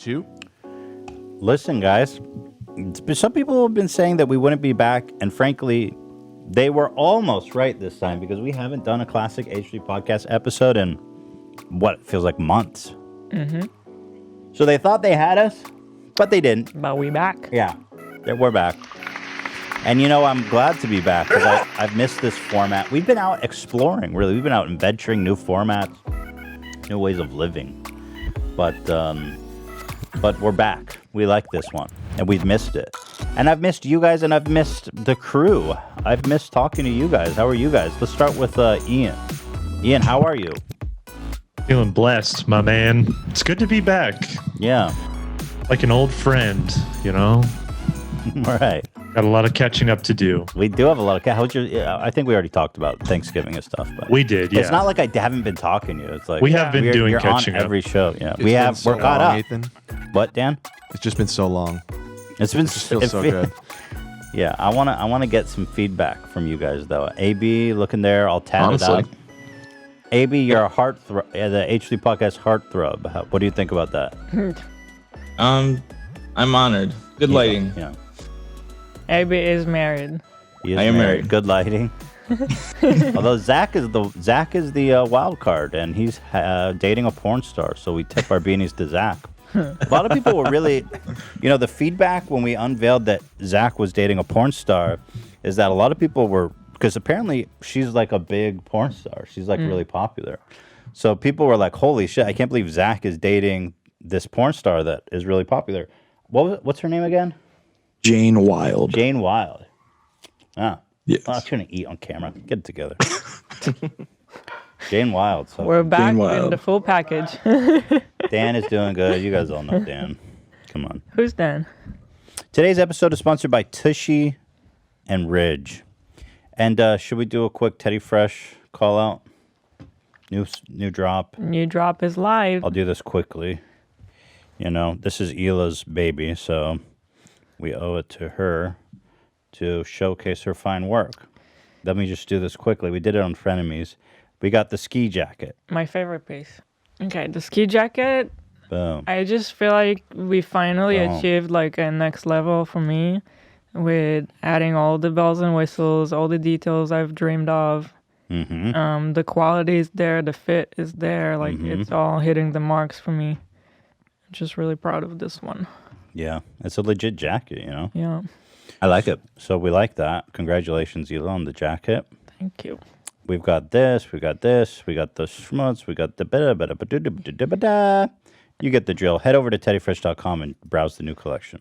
Shoot. Listen, guys, some people have been saying that we wouldn't be back, and frankly, they were almost right this time because we haven't done a classic H3 podcast episode in what feels like months. Mm-hmm. So they thought they had us, but they didn't. But we back. Yeah, we're back. And you know, I'm glad to be back because I've missed this format. We've been out exploring, really. We've been out venturing new formats, new ways of living. But we're back. We like this one, and we've missed it. And I've missed you guys, and I've missed the crew. I've missed talking to you guys. How are you guys? Let's start with Ian. Ian, how are you? Feeling blessed, my man. It's good to be back. Yeah. Like an old friend, you know? All right. Got a lot of catching up to do. We do have a lot of... I think we already talked about Thanksgiving and stuff. But we did, yeah. It's not like I haven't been talking to you. It's like... We have been doing catching up. You're on every show, yeah. We're caught up. Nathan. What, Dan? It's just been so long. It just feels so good. Yeah, I wanna get some feedback from you guys though. AB, looking there, all tatted up. AB, you're a heartthrob, the H3 podcast heartthrob. What do you think about that? I'm honored. Good lighting. Yeah. AB is married. He is I am married. Good lighting. Although Zach is the wild card, and he's dating a porn star, so we tip our beanies to Zach. A lot of people were really, the feedback when we unveiled that Zach was dating a porn star is that a lot of people were, because apparently she's like a big porn star. She's like really popular. So people were like, holy shit, I can't believe Zach is dating this porn star that is really popular. What's her name again? Jane Wilde. Jane Wilde. Ah. Yes. Oh, I shouldn't eat on camera. Get it together. Jane Wilde. So. We're back in the full package. Dan is doing good. You guys all know Dan. Come on. Who's Dan? Today's episode is sponsored by Tushy and Ridge. And should we do a quick Teddy Fresh call out? New drop. New drop is live. I'll do this quickly. This is Hila's baby, so we owe it to her to showcase her fine work. Let me just do this quickly. We did it on Frenemies. We got the ski jacket. My favorite piece. Okay, the ski jacket. Boom. I just feel like we finally achieved like a next level for me with adding all the bells and whistles, all the details I've dreamed of. Mm-hmm. The quality is there, the fit is there. Like it's all hitting the marks for me. I'm just really proud of this one. Yeah, it's a legit jacket, Yeah. I like it. So we like that. Congratulations, Hila, on the jacket. Thank you. We've got this, we got the schmutz, we got the bada. You get the drill. Head over to teddyfresh.com and browse the new collection.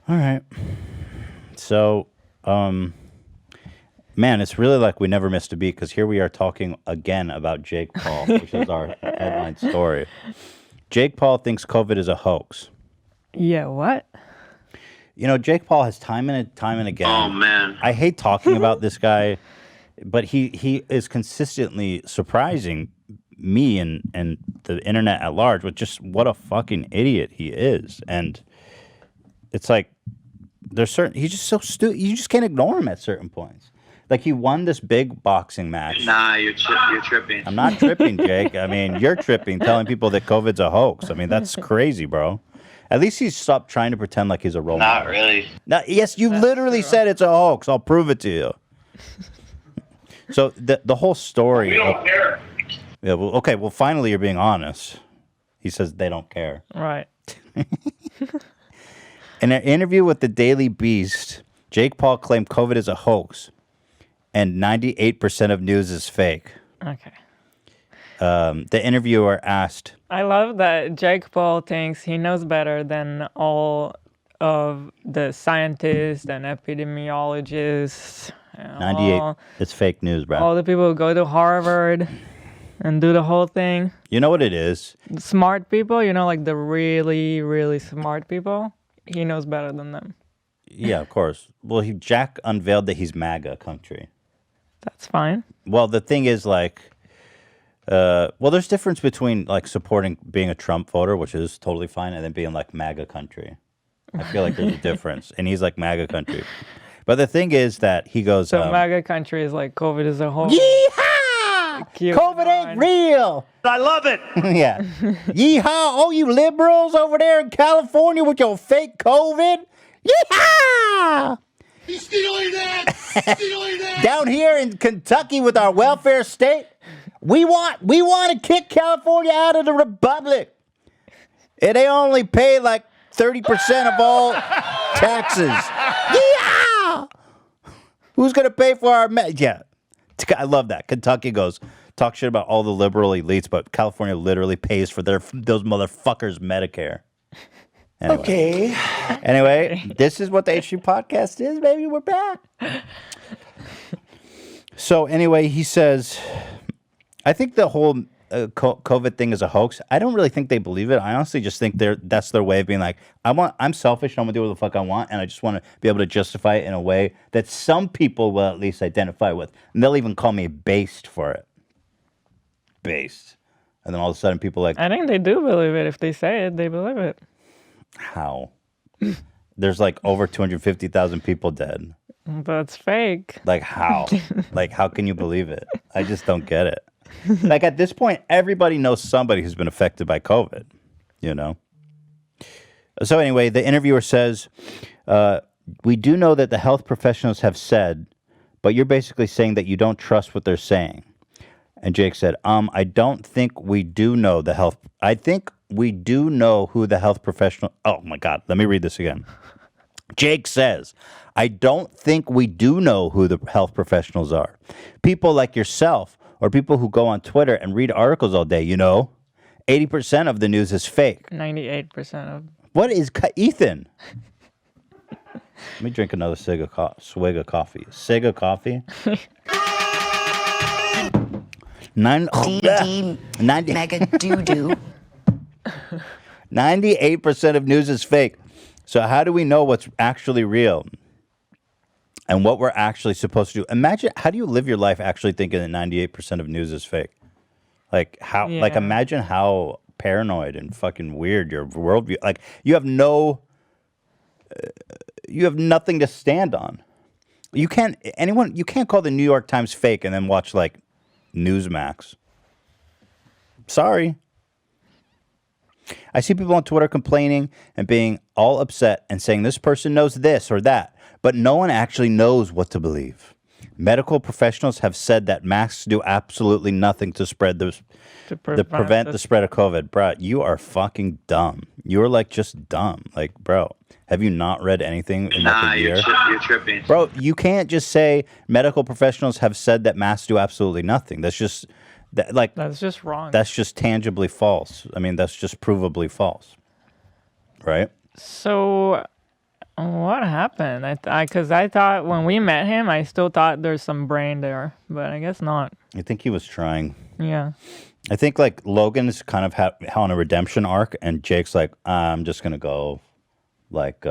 All right. So, man, it's really like we never missed a beat because here we are talking again about Jake Paul, which is our headline story. Jake Paul thinks COVID is a hoax. Yeah, what? Jake Paul has time and again. Oh, man. I hate talking about this guy, but he is consistently surprising me and the internet at large with just what a fucking idiot he is. And it's like he's just so stupid. You just can't ignore him at certain points. Like he won this big boxing match. Nah, you're tripping. I'm not tripping, Jake. I mean, you're tripping, telling people that COVID's a hoax. I mean, that's crazy, bro. At least he's stopped trying to pretend like he's a role model. Not really. Now, yes, you literally said it's a hoax. I'll prove it to you. So the whole story. We don't care. Yeah. Well, okay. Well, finally, you're being honest. He says they don't care. Right. In an interview with the Daily Beast, Jake Paul claimed COVID is a hoax, and 98% of news is fake. Okay. The interviewer asked, I love that Jake Paul thinks he knows better than all of the scientists and epidemiologists. 98. It's fake news, bro. All the people who go to Harvard and do the whole thing. You know what it is? Smart people, like the really, really smart people. He knows better than them. Yeah, of course. Well, Jack unveiled that he's MAGA country. That's fine. Well, the thing is, there's difference between supporting being a Trump voter, which is totally fine, and then being MAGA country. I feel like there's a difference, and he's MAGA country. But the thing is that he goes. So MAGA country is COVID is a hoax. Yeehaw! COVID ain't real. I love it. Yeah. Yeehaw, all you liberals over there in California with your fake COVID. Yeehaw! He's stealing that! Stealing that! Down here in Kentucky with our welfare state, we want to kick California out of the republic. And they only pay like 30% of all taxes. Yeah! Who's going to pay for our yeah. I love that. Kentucky talk shit about all the liberal elites, but California literally pays for those motherfuckers' Medicare. Anyway. Okay. Anyway, this is what the HG podcast is, baby. We're back. So anyway, he says, I think the whole COVID thing is a hoax. I don't really think they believe it. I honestly just think that's their way of being like, I'm selfish. I'm gonna do what the fuck I want, and I just want to be able to justify it in a way that some people will at least identify with, and they'll even call me based for it. Based, and then all of a sudden people like, I think they do believe it. If they say it, they believe it. How? There's like over 250,000 people dead. That's fake. Like how? Like how can you believe it? I just don't get it. Like at this point, everybody knows somebody who's been affected by COVID, you know? So anyway, the interviewer says, we do know that the health professionals have said, but you're basically saying that you don't trust what they're saying. And Jake said, I don't think we do know I think we do know who the health professional. Oh my God. Let me read this again. Jake says, I don't think we do know who the health professionals are. People like yourself or people who go on Twitter and read articles all day, 80% of the news is fake. 98% of. What is Ethan? Let me drink another swig of coffee. Sig of coffee? 98% of news is fake. So how do we know what's actually real and what we're actually supposed to do? Imagine, how do you live your life actually thinking that 98% of news is fake? Like how? Yeah. Like imagine how paranoid and fucking weird your worldview. Like you have nothing to stand on. You can't call the New York Times fake and then watch like Newsmax. Sorry. I see people on Twitter complaining and being all upset and saying this person knows this or that, but no one actually knows what to believe. Medical professionals have said that masks do absolutely nothing to prevent the spread of COVID. Bro, you are fucking dumb. You're like just dumb. Like, bro, have you not read anything in like a year? You're tripping. Bro, you can't just say medical professionals have said that masks do absolutely nothing. That's just that's just wrong. That's just tangibly false. I mean, that's just provably false. Right? So what happened? Because I thought when we met him, I still thought there's some brain there, but I guess not. I think he was trying. Yeah. I think like Logan's kind of on a redemption arc, and Jake's like, I'm just gonna go like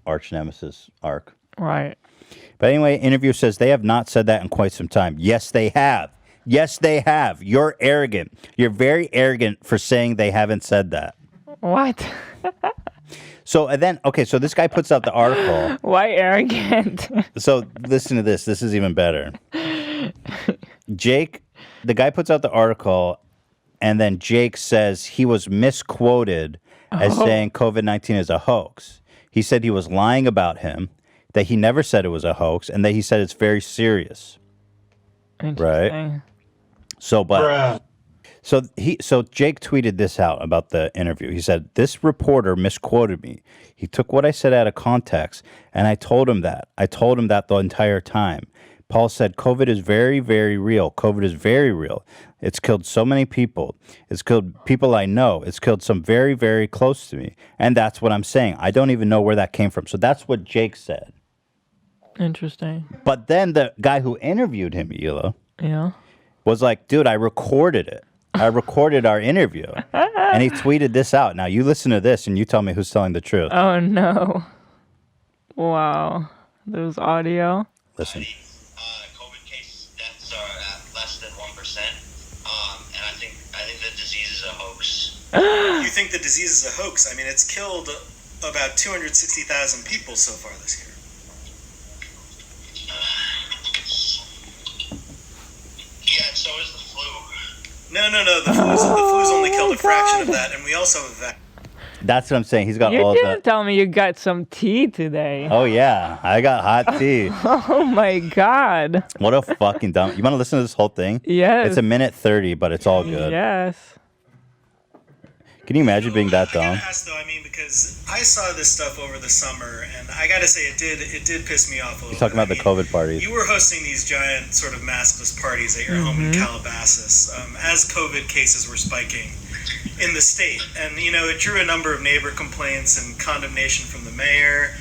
arch nemesis arc. Right. But anyway, interview says they have not said that in quite some time. Yes, they have. Yes, they have. You're arrogant. You're very arrogant for saying they haven't said that. What? So this guy puts out the article. Why arrogant? So listen to this. This is even better. Jake, the guy puts out the article, and then Jake says he was misquoted as saying COVID-19 is a hoax. He said he was lying about him, that he never said it was a hoax, and that he said it's very serious. Interesting. Right? So Jake tweeted this out about the interview. He said, this reporter misquoted me. He took what I said out of context, and I told him that. I told him that the entire time. Paul said, COVID is very, very real. COVID is very real. It's killed so many people. It's killed people I know. It's killed some very, very close to me. And that's what I'm saying. I don't even know where that came from. So that's what Jake said. Interesting. But then the guy who interviewed him, Hila, was like, dude, I recorded it. I recorded our interview. And he tweeted this out. Now, you listen to this and you tell me who's telling the truth. Oh, no. Wow. There's audio. Listen. COVID case deaths are at less than 1%. And I think the disease is a hoax. You think the disease is a hoax? I mean, it's killed about 260,000 people so far this year. Yeah, and so is the flu. No. The flu's only killed a fraction of that, and we also have that. That's what I'm saying. He's got You all didn't the. tell me you got some tea today. Oh yeah, I got hot tea. Oh my god. What a fucking dumb. You want to listen to this whole thing? Yes. It's a minute 30, but it's all good. Yes. Can you imagine being that I dumb? gotta ask though, I mean, because I saw this stuff over the summer, and I gotta say it did piss me off a little. He's talking about the COVID parties. You were hosting these giant sort of maskless parties at your home in Calabasas as COVID cases were spiking in the state, and it drew a number of neighbor complaints and condemnation from the mayor.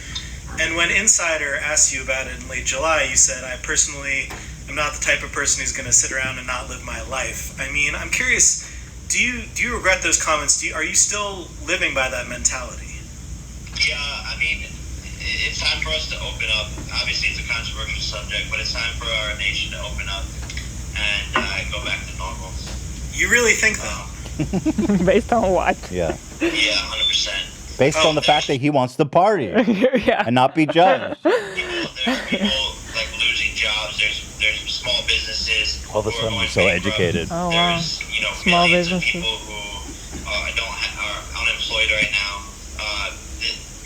And when Insider asked you about it in late July, you said, "I personally am not the type of person who's going to sit around and not live my life." I mean, I'm curious. Do you regret those comments? Are you still living by that mentality? Yeah, I mean, it's time for us to open up. Obviously, it's a controversial subject, but it's time for our nation to open up and go back to normal. You really think that? Based on what? Yeah. Yeah, 100%. Based on the fact that he wants to party Yeah. and not be judged. There's people like losing jobs. There's small businesses. All of a who are sudden, going we're so bankrupt. educated. Oh wow. There's Small millions of businesses. people who are unemployed right now.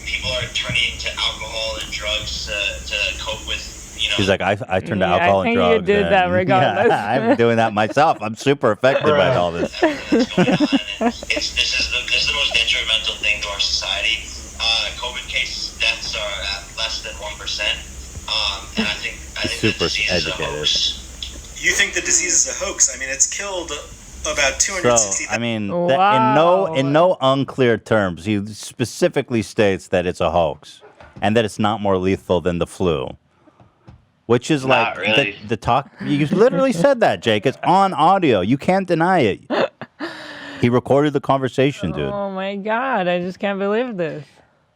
People are turning to alcohol and drugs to cope with. He's like, I turned to Yeah, alcohol I think and drugs. you did that and- regardless. Yeah, I'm doing that myself. I'm super affected by all this. That's going on. And this is the most detrimental thing to our society. COVID case deaths are at less than 1%, and I think Super the disease is a educated. hoax. You think the disease is a hoax? I mean, it's killed about So, 260,000. I mean, Wow. in no unclear terms, he specifically states that it's a hoax and that it's not more lethal than the flu. Which is Not like really. the talk. You literally said that, Jake. It's on audio. You can't deny it. He recorded the conversation, dude. Oh my god, I just can't believe this.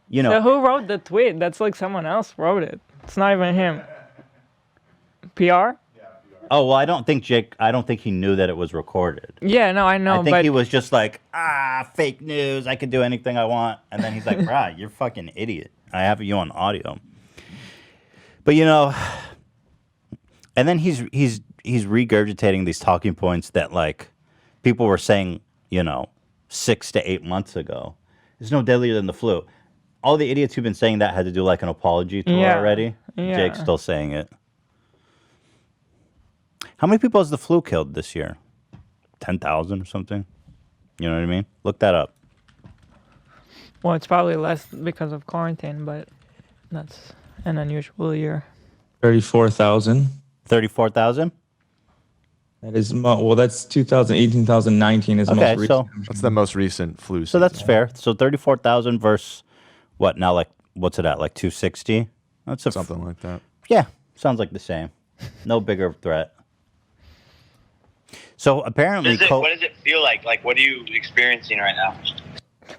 You So know, who wrote the tweet? That's like someone else wrote it. It's not even him. PR? oh well, I don't think he knew that it was recorded. Yeah, no, I know, I think but he was just like, fake news. I can do anything I want. And then he's like, "Brah, you're a fucking idiot. I have you on audio." But and then he's regurgitating these talking points that like people were saying, 6 to 8 months ago. It's no deadlier than the flu. All the idiots who've been saying that had to do like an apology tour Yeah, already. yeah. Jake's still saying it. How many people has the flu killed this year? 10,000 or something? You know what I mean? Look that up. well, it's probably less because of quarantine, but that's an unusual year. 34,000. 34,000? That is that's 2018, 2019 is the Okay, most so recent. That's the most recent flu so season. that's fair. So 34,000 versus what now? Like what's it at? Like 260? That's a something like that. Yeah, sounds like the same. No bigger threat. So apparently, What does it feel like? Like, what are you experiencing right now?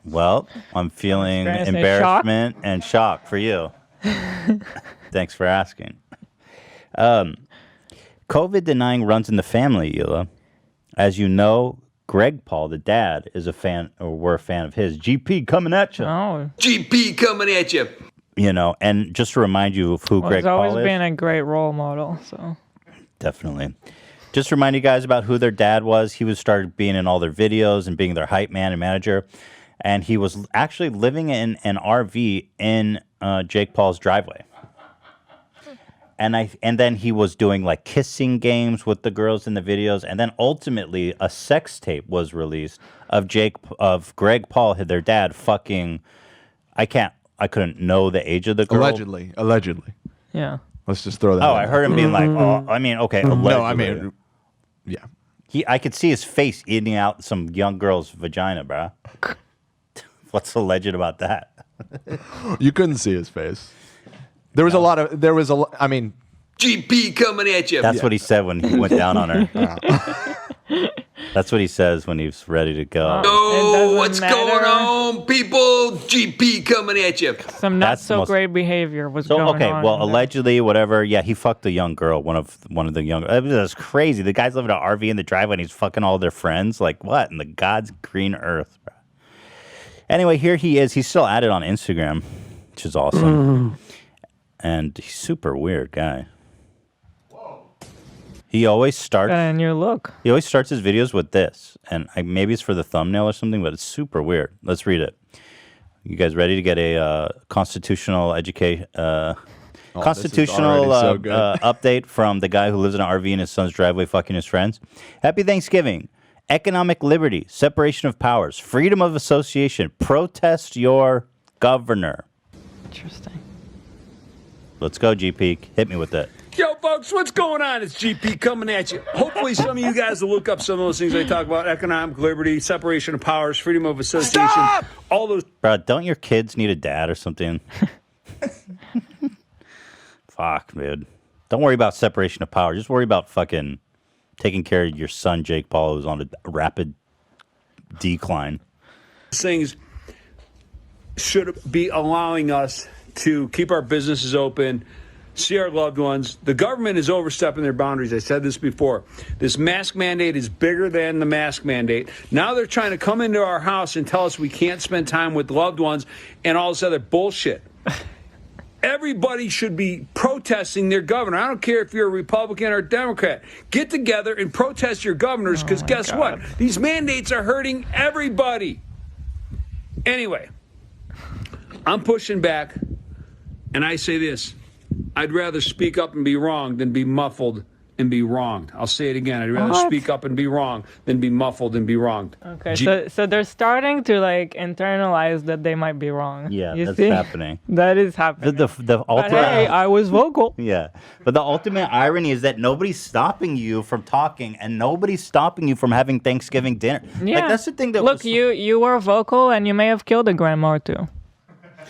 well, I'm feeling Experiencing embarrassment and shock for you. Thanks for asking. COVID denying runs in the family, Eula. As you know, Greg Paul, the dad, is a fan, or we're a fan of his. GP coming at you. Oh, GP coming at you. And just to remind you of who well, Greg he's always Paul is. been a great role model, so. Definitely. Just to remind you guys about who their dad was. He was started being in all their videos and being their hype man and manager. And he was actually living in an RV in Jake Paul's driveway. And then he was doing like kissing games with the girls in the videos. And then ultimately a sex tape was released of Greg Paul, their dad, fucking. I couldn't know the age of the girl. Allegedly. Yeah. Let's just throw that. Oh, in I there. heard him being like, okay, allegedly. No, I mean, yeah. I could see his face eating out some young girl's vagina, bro. What's alleged about that? You couldn't see his face. There was I mean, GP coming at you. That's what he said when he went down on her. That's what he says when he's ready to go. Oh, what's going on, people? GP coming at you. Some not That's the so most- great behavior was So going okay, on. well, in there. allegedly, whatever. Yeah, he fucked a young girl. One of the young. It was crazy. The guy's living in an RV in the driveway, and he's fucking all their friends. Like what in the God's green earth, bro? Anyway, here he is. He's still at it on Instagram, which is awesome. And he's super weird guy. He always starts. And your look. He always starts his videos with this, and maybe it's for the thumbnail or something, but it's super weird. Let's read it. You guys ready to get a constitutional education? Constitutional update from the guy who lives in an RV in his son's driveway fucking his friends. Happy Thanksgiving. Economic liberty, separation of powers, freedom of association, protest your governor. Interesting. Let's go, GP. Hit me with that. Yo, folks, what's going on? It's GP coming at you. Hopefully some of you guys will look up some of those things I talk about. Economic liberty, separation of powers, freedom of association. Stop! All those... Bro, don't your kids need a dad or something? Fuck, dude. Don't worry about separation of power. Just worry about fucking taking care of your son, Jake Paul, who's on a rapid decline. Things should be allowing us to keep our businesses open, see our loved ones. The government is overstepping their boundaries. I said this before. This mask mandate is bigger than the mask mandate. Now they're trying to come into our house and tell us we can't spend time with loved ones and all this other bullshit. Everybody should be protesting their governor. I don't care if you're a Republican or a Democrat. Get together and protest your governors, because guess what? These mandates are hurting everybody. Anyway, I'm pushing back, and I say this. I'd rather speak up and be wrong than be muffled and be wronged. I'll say it again. I'd rather speak up and be wrong than be muffled and be wronged. Okay, so they're starting to like internalize that they might be wrong. Yeah, you that's see? happening. That is happening. The But ultimate. hey, I was vocal. Yeah, but the ultimate irony is that nobody's stopping you from talking, and nobody's stopping you from having Thanksgiving dinner. Yeah. Like that's the thing that. Look, you were vocal, and you may have killed a grandma or two.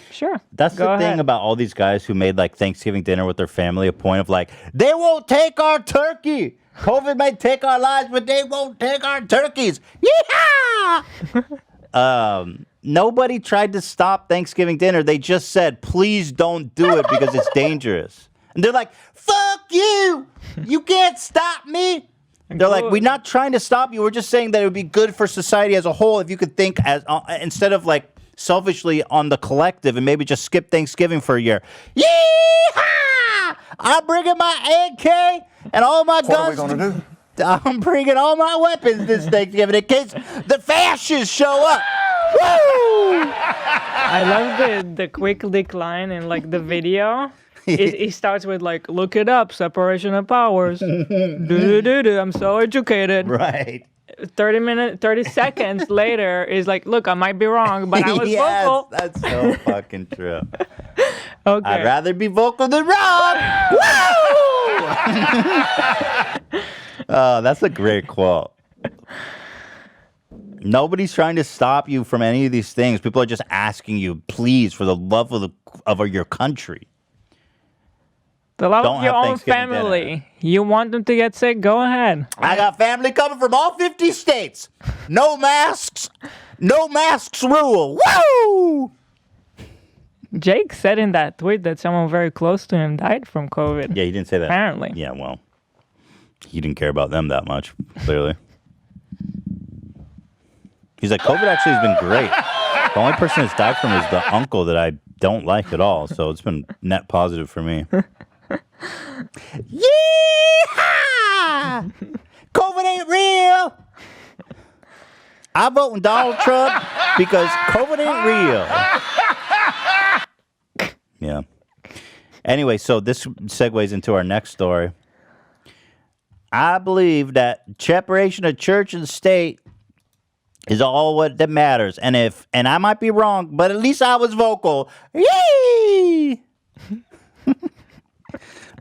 Sure. That's the thing about all these guys who made like Thanksgiving dinner with their family a point of like, they won't take our turkey. COVID may take our lives, but they won't take our turkeys. Yeehaw! Nobody tried to stop Thanksgiving dinner. They just said, please don't do it because it's dangerous. And they're like, fuck you. You can't stop me. They're like, we're not trying to stop you. We're just saying that it would be good for society as a whole if you could think as instead of like selfishly on the collective and maybe just skip Thanksgiving for a year. Yeehaw! I'm bringing my AK and all my guns. What are we going to do? I'm bringing all my weapons this Thanksgiving in case the fascists show up. Woo! I love the quick decline in like the video. It starts with like, look it up, separation of powers. Do. I'm so educated. Right. 30 seconds later is like, look, I might be wrong, but I was yes, vocal. That's so fucking true. Okay. I'd rather be vocal than wrong. Woo! Oh, that's a great quote. Nobody's trying to stop you from any of these things. People are just asking you, please, for the love of your country. The love Don't of your have own Thanksgiving family. dinner. You want them to get sick? Go ahead. I got family coming from all 50 states. No masks. No masks rule. Woo! Jake said in that tweet that someone very close to him died from COVID. Yeah, he didn't say that. Apparently. Yeah, well, he didn't care about them that much, clearly. He's like, COVID actually has been great. The only person that's died from is the uncle that I don't like at all. So it's been net positive for me. Yeehaw! COVID ain't real. I'm voting Donald Trump because COVID ain't real. Yeah. Anyway, so this segues into our next story. I believe that separation of church and state is all what that matters. And I might be wrong, but at least I was vocal. Yee!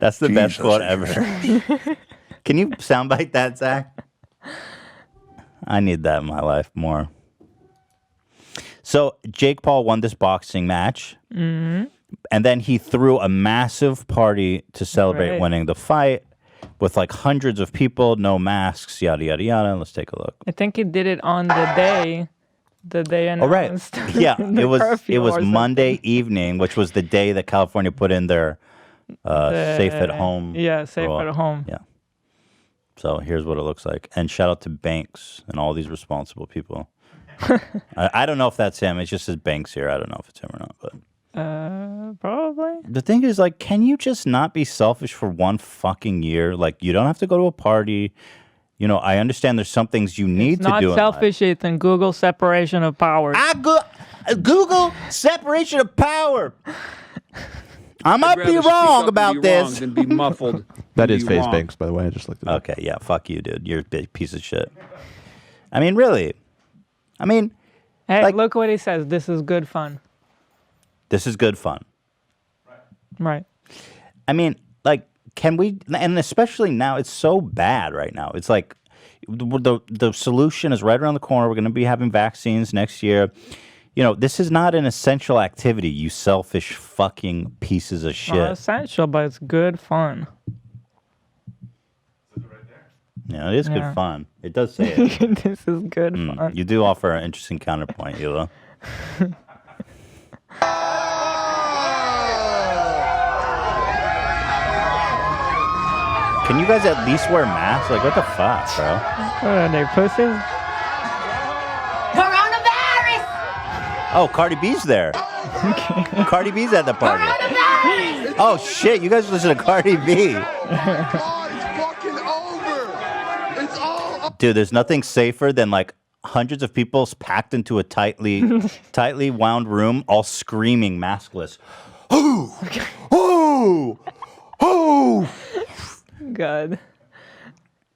That's the best quote ever. Can you soundbite that, Zach? I need that in my life more. So Jake Paul won this boxing match. Mm-hmm. And then he threw a massive party to celebrate winning the fight with like hundreds of people, no masks, yada, yada, yada. Let's take a look. I think he did it on the day announced. Oh, right. Yeah, it was Monday evening, which was the day that California put in their safe at home. Yeah, safe at home. Yeah. So here's what it looks like. And shout out to Banks and all these responsible people. I don't know if that's him. It just says Banks here. I don't know if it's him or not, but Probably. The thing is, like, can you just not be selfish for one fucking year? Like, you don't have to go to a party. You know, I understand there's some things you need It's to not do. selfish, Ethan. Google separation of powers. Google separation of power. I might be wrong about this. Than be muffled. That is Face Banks, by the way. I just looked it up. Okay, yeah, fuck you, dude. You're a big piece of shit. I mean, really. I mean, hey, like, look what he says. This is good fun. This is good fun. Right. I mean, like, can we, and especially now, it's so bad right now. It's like the solution is right around the corner. We're going to be having vaccines next year. You know, this is not an essential activity, you selfish fucking pieces of shit. Not essential, but it's good fun. Yeah, it is good fun. It does say it. This is good fun. You do offer an interesting counterpoint, Hila. Can you guys at least wear masks? Like, what the fuck, bro? What are they, pussies? Coronavirus! Oh, Cardi B's there. Cardi B's at the party. Oh, shit. You guys listen to Cardi B. Dude, there's nothing safer than, like, hundreds of people packed into a tightly wound room, all screaming maskless. Ooh! Ooh! Ooh! God.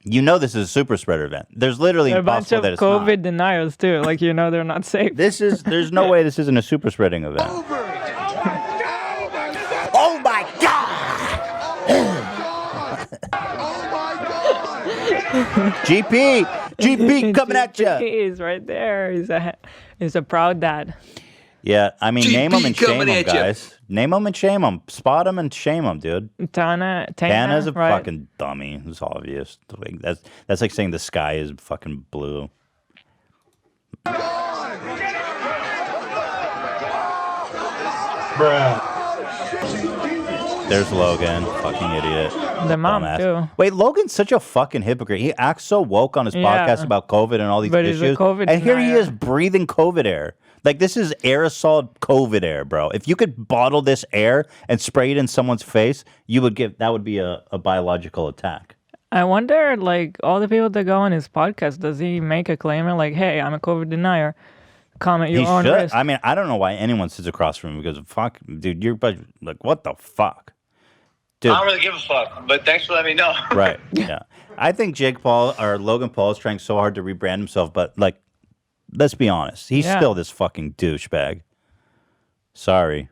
You know this is a super spreader event. There's literally A bunch impossible of that it's COVID not. denials, too. Like, you know they're not safe. There's no way this isn't a super spreading event. Oh my GP coming at you. He's right there. He's a proud dad. Yeah, I mean, name them and shame coming them, at ya. guys. Name them and shame them. Spot them and shame them, dude. Tana's a right? fucking dummy. It's obvious. Like, that's like saying the sky is fucking blue. There's Logan, fucking idiot. The mom, Dumbass. too. Wait, Logan's such a fucking hypocrite. He acts so woke on his Yeah. podcast about COVID and all these But he's a issues. COVID And here he denier. is breathing COVID air. Like, this is aerosol COVID air, bro. If you could bottle this air and spray it in someone's face, that would be a biological attack. I wonder, like, all the people that go on his podcast, does he make a claim like, hey, I'm a COVID denier? Comment your He own should. risk. I mean, I don't know why anyone sits across from him because, fuck, dude, you're like, what the fuck? Dude. I don't really give a fuck, but thanks for letting me know. Right. Yeah. I think Jake Paul or Logan Paul is trying so hard to rebrand himself, but like, let's be honest. He's Yeah. still this fucking douchebag. Sorry.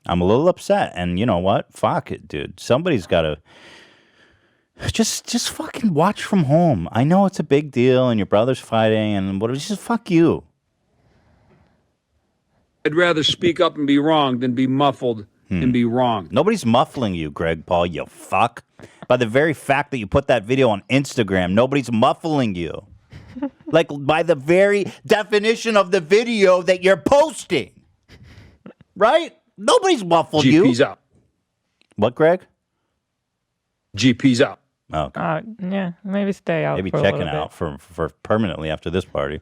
I'm a little upset. And you know what? Fuck it, dude. Somebody's got to just fucking watch from home. I know it's a big deal and your brother's fighting and whatever. Just fuck you. I'd rather speak up and be wrong than be muffled and be wrong. Nobody's muffling you, Greg Paul, you fuck. By the very fact that you put that video on Instagram, nobody's muffling you. Like, by the very definition of the video that you're posting. Right? Nobody's muffled you. GP's up. What, Greg? GP's up. Okay. Yeah, maybe stay out. Maybe for a checking little out for permanently after this party.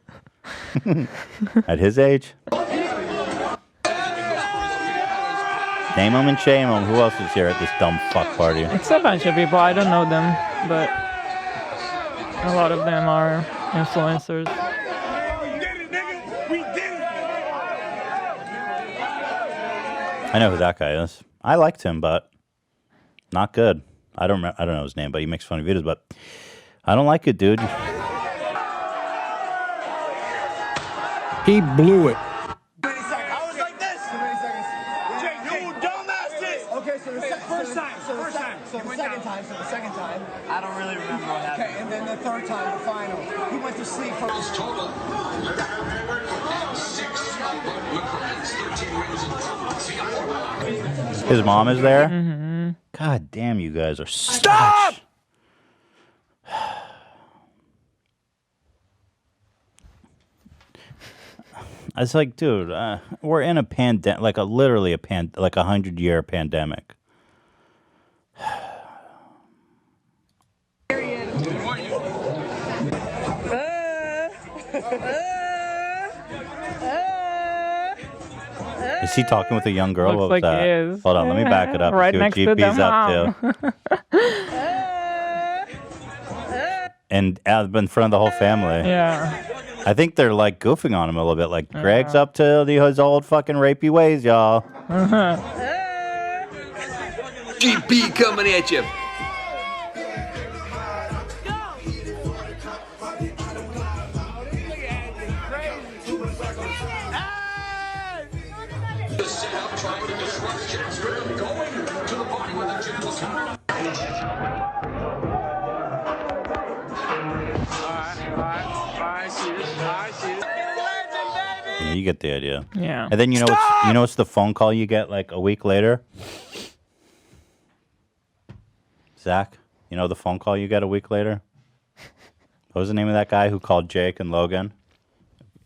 At his age. Name him and shame him. Who else is here at this dumb fuck party? bit. It's a bunch of people. I don't know them, but a lot of them are influencers. I know who that guy is. I liked him, but not good. I don't know his name, but he makes funny videos. But I don't like it, dude. He blew it. I don't really remember what happened. Okay, and then the third time, the final. He went to sleep for his total. 13 His mom is there? Mm-hmm. God damn, you guys are Stop! It's like, dude, we're in a pandemic, like literally a 100-year pandemic. Is he talking with a young girl? Looks What was like that? he is. Hold on, let me back it up. Right and next see to what the GP's up mom. to. And in front of the whole family. Yeah. I think they're like goofing on him a little bit. Like Greg's up to his old fucking rapey ways, y'all. GP coming at you. Yeah, you get the idea. Yeah. And then you know what's the phone call you get like a week later? Zach, you know the phone call you get a week later? What was the name of that guy who called Jake and Logan?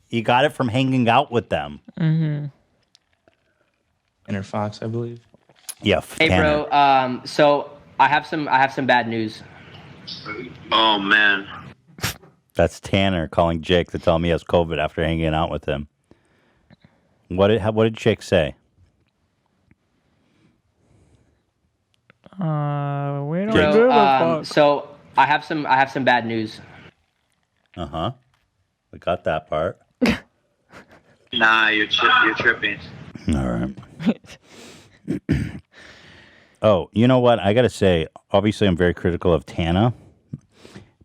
He got it from hanging out with them. Mm-hmm. Inner Fox, I believe. Yeah. Hey, bro. So I have some bad news. Oh man. That's Tanner calling Jake to tell him he has COVID after hanging out with him. What did Jake say? We don't Bro, give a fuck. so I have some bad news. Uh-huh. We got that part. Nah, you're tripping. All right. Oh, you know what? I got to say, obviously I'm very critical of Tana,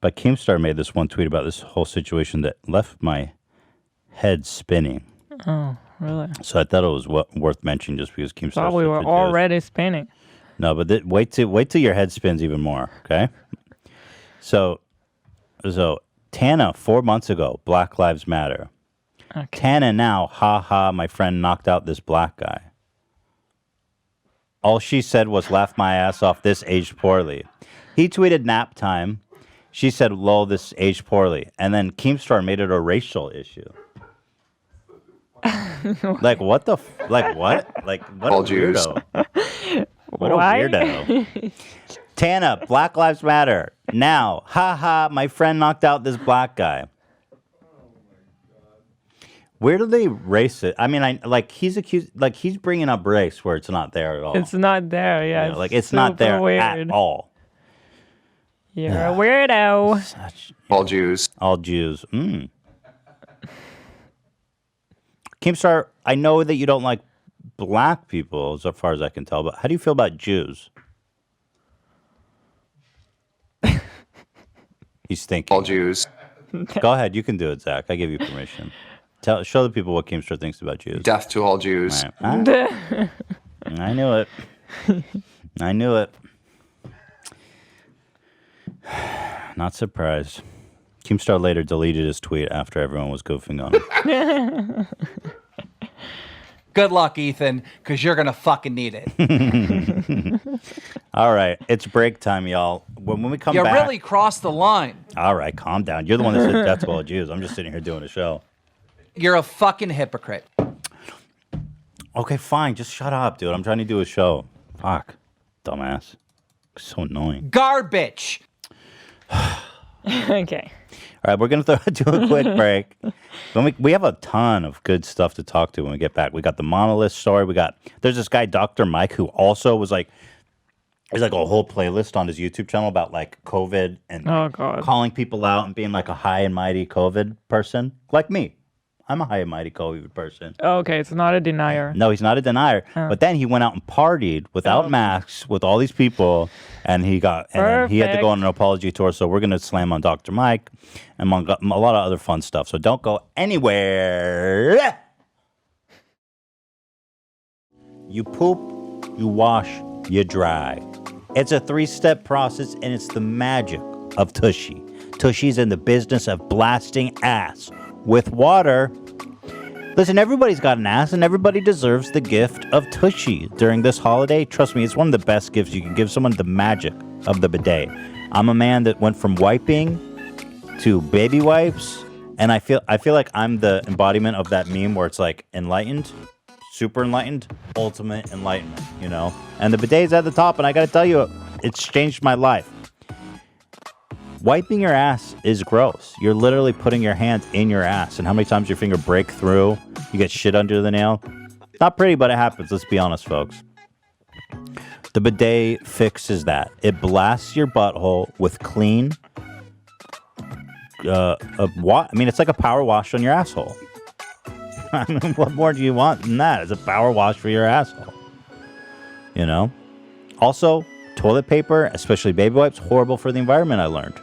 but Keemstar made this one tweet about this whole situation that left my head spinning. Oh, really? So I thought it was worth mentioning just because Keemstar. Thought we were already spinning. No, but wait till your head spins even more, okay? So Tana 4 months ago, Black Lives Matter. Okay. Tana now, ha, my friend knocked out this black guy. All she said was laugh my ass off, this aged poorly. He tweeted nap time. She said, lol, this aged poorly. And then Keemstar made it a racial issue. Like, what the, like, what? Like, what All a Jews. weirdo. What Why? a weirdo. Tana, Black Lives Matter. Now, ha, my friend knocked out this black guy. Where do they race it? I mean, he's accused, like he's bringing up race where it's not there at all. It's not there, yeah. You know, like it's not there weird. at all. You're a weirdo. All Jews. All Jews. Keemstar, I know that you don't like black people, as far as I can tell, but how do you feel about Jews? He's thinking. All Jews. Go ahead, you can do it, Zach. I give you permission. Show the people what Keemstar thinks about Jews. Death to all Jews. Right. I knew it. I knew it. Not surprised. Keemstar later deleted his tweet after everyone was goofing on him. Good luck, Ethan, because you're going to fucking need it. All right. It's break time, y'all. When we come you back... You really crossed the line. All right. Calm down. You're the one that said death to all Jews. I'm just sitting here doing a show. You're a fucking hypocrite. Okay, fine. Just shut up, dude. I'm trying to do a show. Fuck. Dumbass. So annoying. Garbage. Okay. All right, we're going to do a quick break. We have a ton of good stuff to talk to when we get back. We got the MONOLITH story. There's this guy, Dr. Mike, who also was like, there's like a whole playlist on his YouTube channel about like COVID and calling people out and being like a high and mighty COVID person. Like me. I'm a high and mighty COVID person. Okay, it's not a denier. No, he's not a denier. But then he went out and partied without masks with all these people, and he had to go on an apology tour. So we're gonna slam on Dr. Mike and a lot of other fun stuff. So don't go anywhere. You poop, you wash, you dry. It's a 3-step process, and it's the magic of Tushy. Tushy's in the business of blasting ass with water. Listen, everybody's got an ass, and everybody deserves the gift of Tushy during this holiday. Trust me, it's one of the best gifts you can give someone, the magic of the bidet. I'm a man that went from wiping to baby wipes, and I feel like I'm the embodiment of that meme where it's like enlightened, super enlightened, ultimate enlightenment, you know? And the bidet's at the top, and I gotta tell you, it's changed my life. Wiping your ass is gross. You're literally putting your hand in your ass. And how many times your finger break through? You get shit under the nail. Not pretty, but it happens. Let's be honest, folks. The bidet fixes that. It blasts your butthole with clean. It's like a power wash on your asshole. I mean, what more do you want than that? It's a power wash for your asshole. You know? Also, toilet paper, especially baby wipes, horrible for the environment, I learned.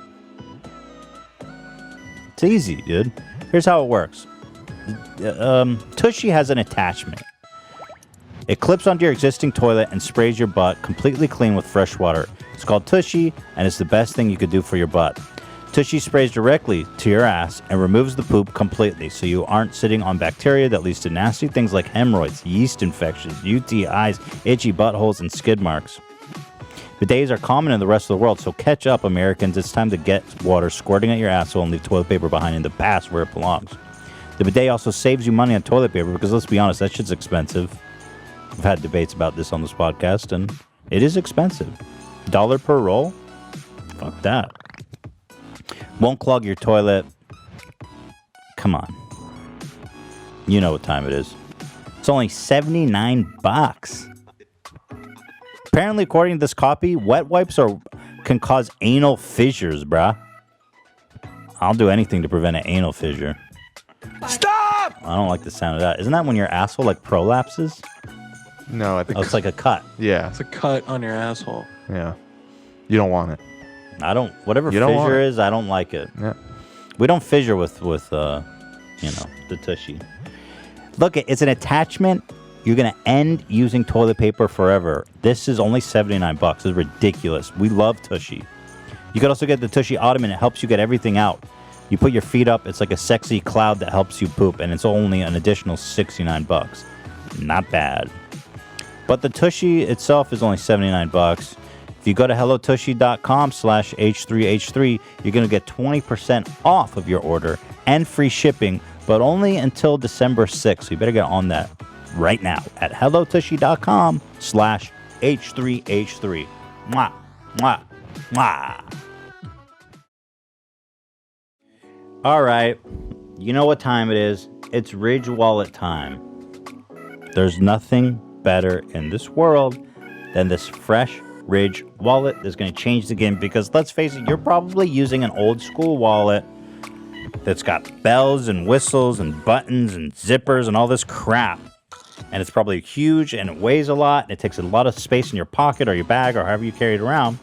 It's easy, dude. Here's how it works. Tushy has an attachment. It clips onto your existing toilet and sprays your butt completely clean with fresh water. It's called Tushy, and it's the best thing you could do for your butt. Tushy sprays directly to your ass and removes the poop completely, so you aren't sitting on bacteria that leads to nasty things like hemorrhoids, yeast infections, UTIs, itchy buttholes, and skid marks. Bidets are common in the rest of the world, so catch up, Americans. It's time to get water squirting at your asshole and leave toilet paper behind in the past where it belongs. The bidet also saves you money on toilet paper because, let's be honest, that shit's expensive. We've had debates about this on this podcast, and it is expensive. $1 per roll? Fuck that. Won't clog your toilet. Come on. You know what time it is. It's only $79. Apparently, according to this copy, wet wipes can cause anal fissures, bruh. I'll do anything to prevent an anal fissure. Stop! I don't like the sound of that. Isn't that when your asshole like prolapses? No, I think it's like a cut. Yeah. It's a cut on your asshole. Yeah. You don't want it. I don't. Whatever You don't want fissure it. is, I don't like it. Yeah. We don't fissure with the tushy. Look, it's an attachment. You're gonna end using toilet paper forever. This is only $79. It's ridiculous. We love Tushy. You could also get the Tushy Ottoman. It helps you get everything out. You put your feet up. It's like a sexy cloud that helps you poop, and it's only an additional $69. Not bad. But the Tushy itself is only $79. If you go to hellotushy.com/H3H3, you're going to get 20% off of your order and free shipping, but only until December 6th. So you better get on that right now at hellotushy.com/H3H3. Mwah, mwah, mwah. All right. You know what time it is. It's Ridge Wallet time. There's nothing better in this world than this fresh Ridge wallet that's going to change the game, because let's face it, you're probably using an old school wallet that's got bells and whistles and buttons and zippers and all this crap, and it's probably huge and it weighs a lot and it takes a lot of space in your pocket or your bag or however you carry it around.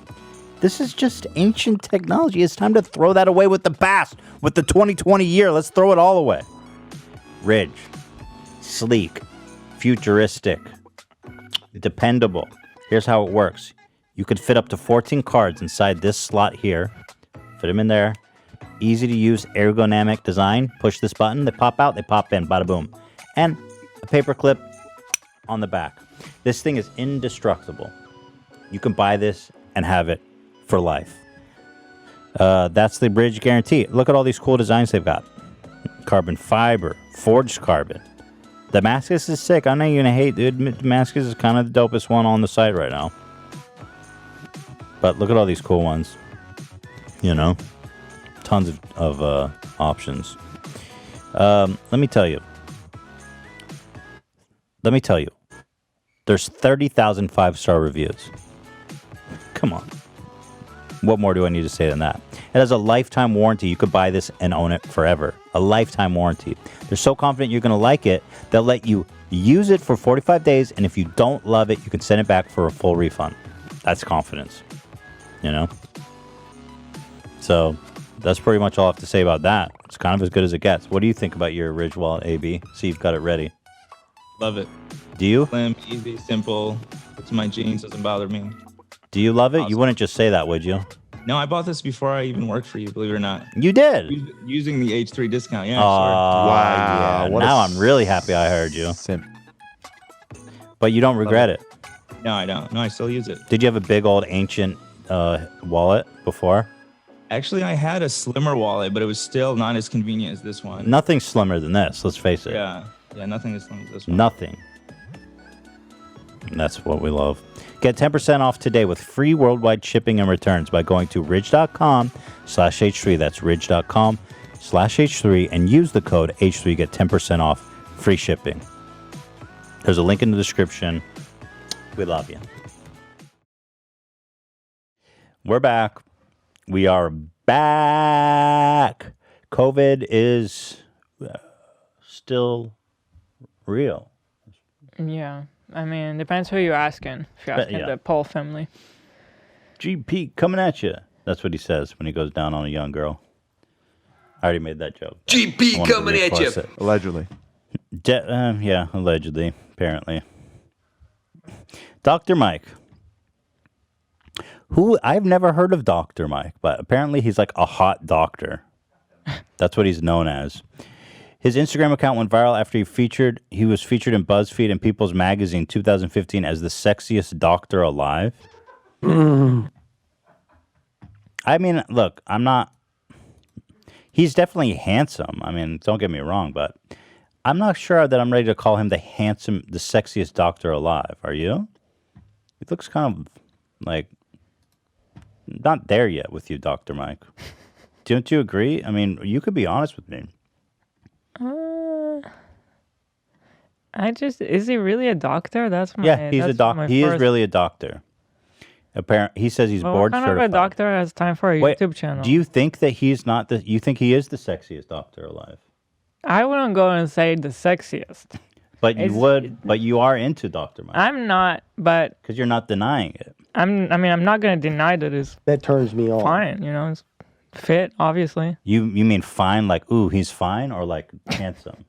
This is just ancient technology. It's time to throw that away with the past, with the 2020 year. Let's throw it all away. Ridge, sleek, futuristic, dependable. Here's how it works. You could fit up to 14 cards inside this slot here. Fit them in there. Easy to use, ergonomic design. Push this button, they pop out, they pop in, bada boom. And a paper clip on the back. This thing is indestructible. You can buy this and have it for life. That's the Bridge guarantee. Look at all these cool designs they've got. Carbon fiber, forged carbon. Damascus is sick. I know you're going to hate, dude. Damascus is kind of the dopest one on the site right now. But look at all these cool ones. You know? Tons of options. Let me tell you. There's 30,000 5-star reviews. Come on. What more do I need to say than that? It has a lifetime warranty. You could buy this and own it forever. A lifetime warranty. They're so confident you're going to like it, they'll let you use it for 45 days, and if you don't love it, you can send it back for a full refund. That's confidence. You know? So, that's pretty much all I have to say about that. It's kind of as good as it gets. What do you think about your Ridge Wallet, AB? See, you've got it ready. Love it. Do you? Slim, easy, simple. It's my jeans, doesn't bother me. Do you love it? Awesome. You wouldn't just say that, would you? No, I bought this before I even worked for you, believe it or not. You did? Using the H3 discount, yeah. Oh, sure. Wow. Yeah. Now I'm really happy I heard you. But you don't regret it? No, I don't. No, I still use it. Did you have a big old ancient wallet before? Actually, I had a slimmer wallet, but it was still not as convenient as this one. Nothing slimmer than this, let's face it. Yeah, nothing as slim as this one. Nothing. And that's what we love. Get 10% off today with free worldwide shipping and returns by going to ridge.com/H3. That's ridge.com/H3 and use the code H3. Get 10% off free shipping. There's a link in the description. We love you. We're back. We are back. COVID is still real. Yeah. I mean, depends who you're asking. If you're asking the Paul family. GP coming at you. That's what he says when he goes down on a young girl. I already made that joke. GP coming at you. Allegedly. Yeah, allegedly, apparently. Dr. Mike. Who I've never heard of Dr. Mike, but apparently he's like a hot doctor. That's what he's known as. His Instagram account went viral after he was featured in BuzzFeed and People's Magazine 2015 as the sexiest doctor alive. I mean, look, he's definitely handsome. I mean, don't get me wrong, but I'm not sure that I'm ready to call him the sexiest doctor alive. Are you? He looks kind of like not there yet with you, Dr. Mike. Don't you agree? I mean, you could be honest with me. Is he really a doctor? That's my he's a doctor. He is really a doctor. Apparently, he says he's board what kind certified. of a doctor has time for a YouTube channel? Do you think that he's not you think he is the sexiest doctor alive? I wouldn't go and say the sexiest. But you would. But you are into Dr. Mike. I'm not, but because you're not denying it. I'm not going to deny that turns me on. Fine, it's fit, obviously. You mean fine, like ooh, he's fine, or like handsome?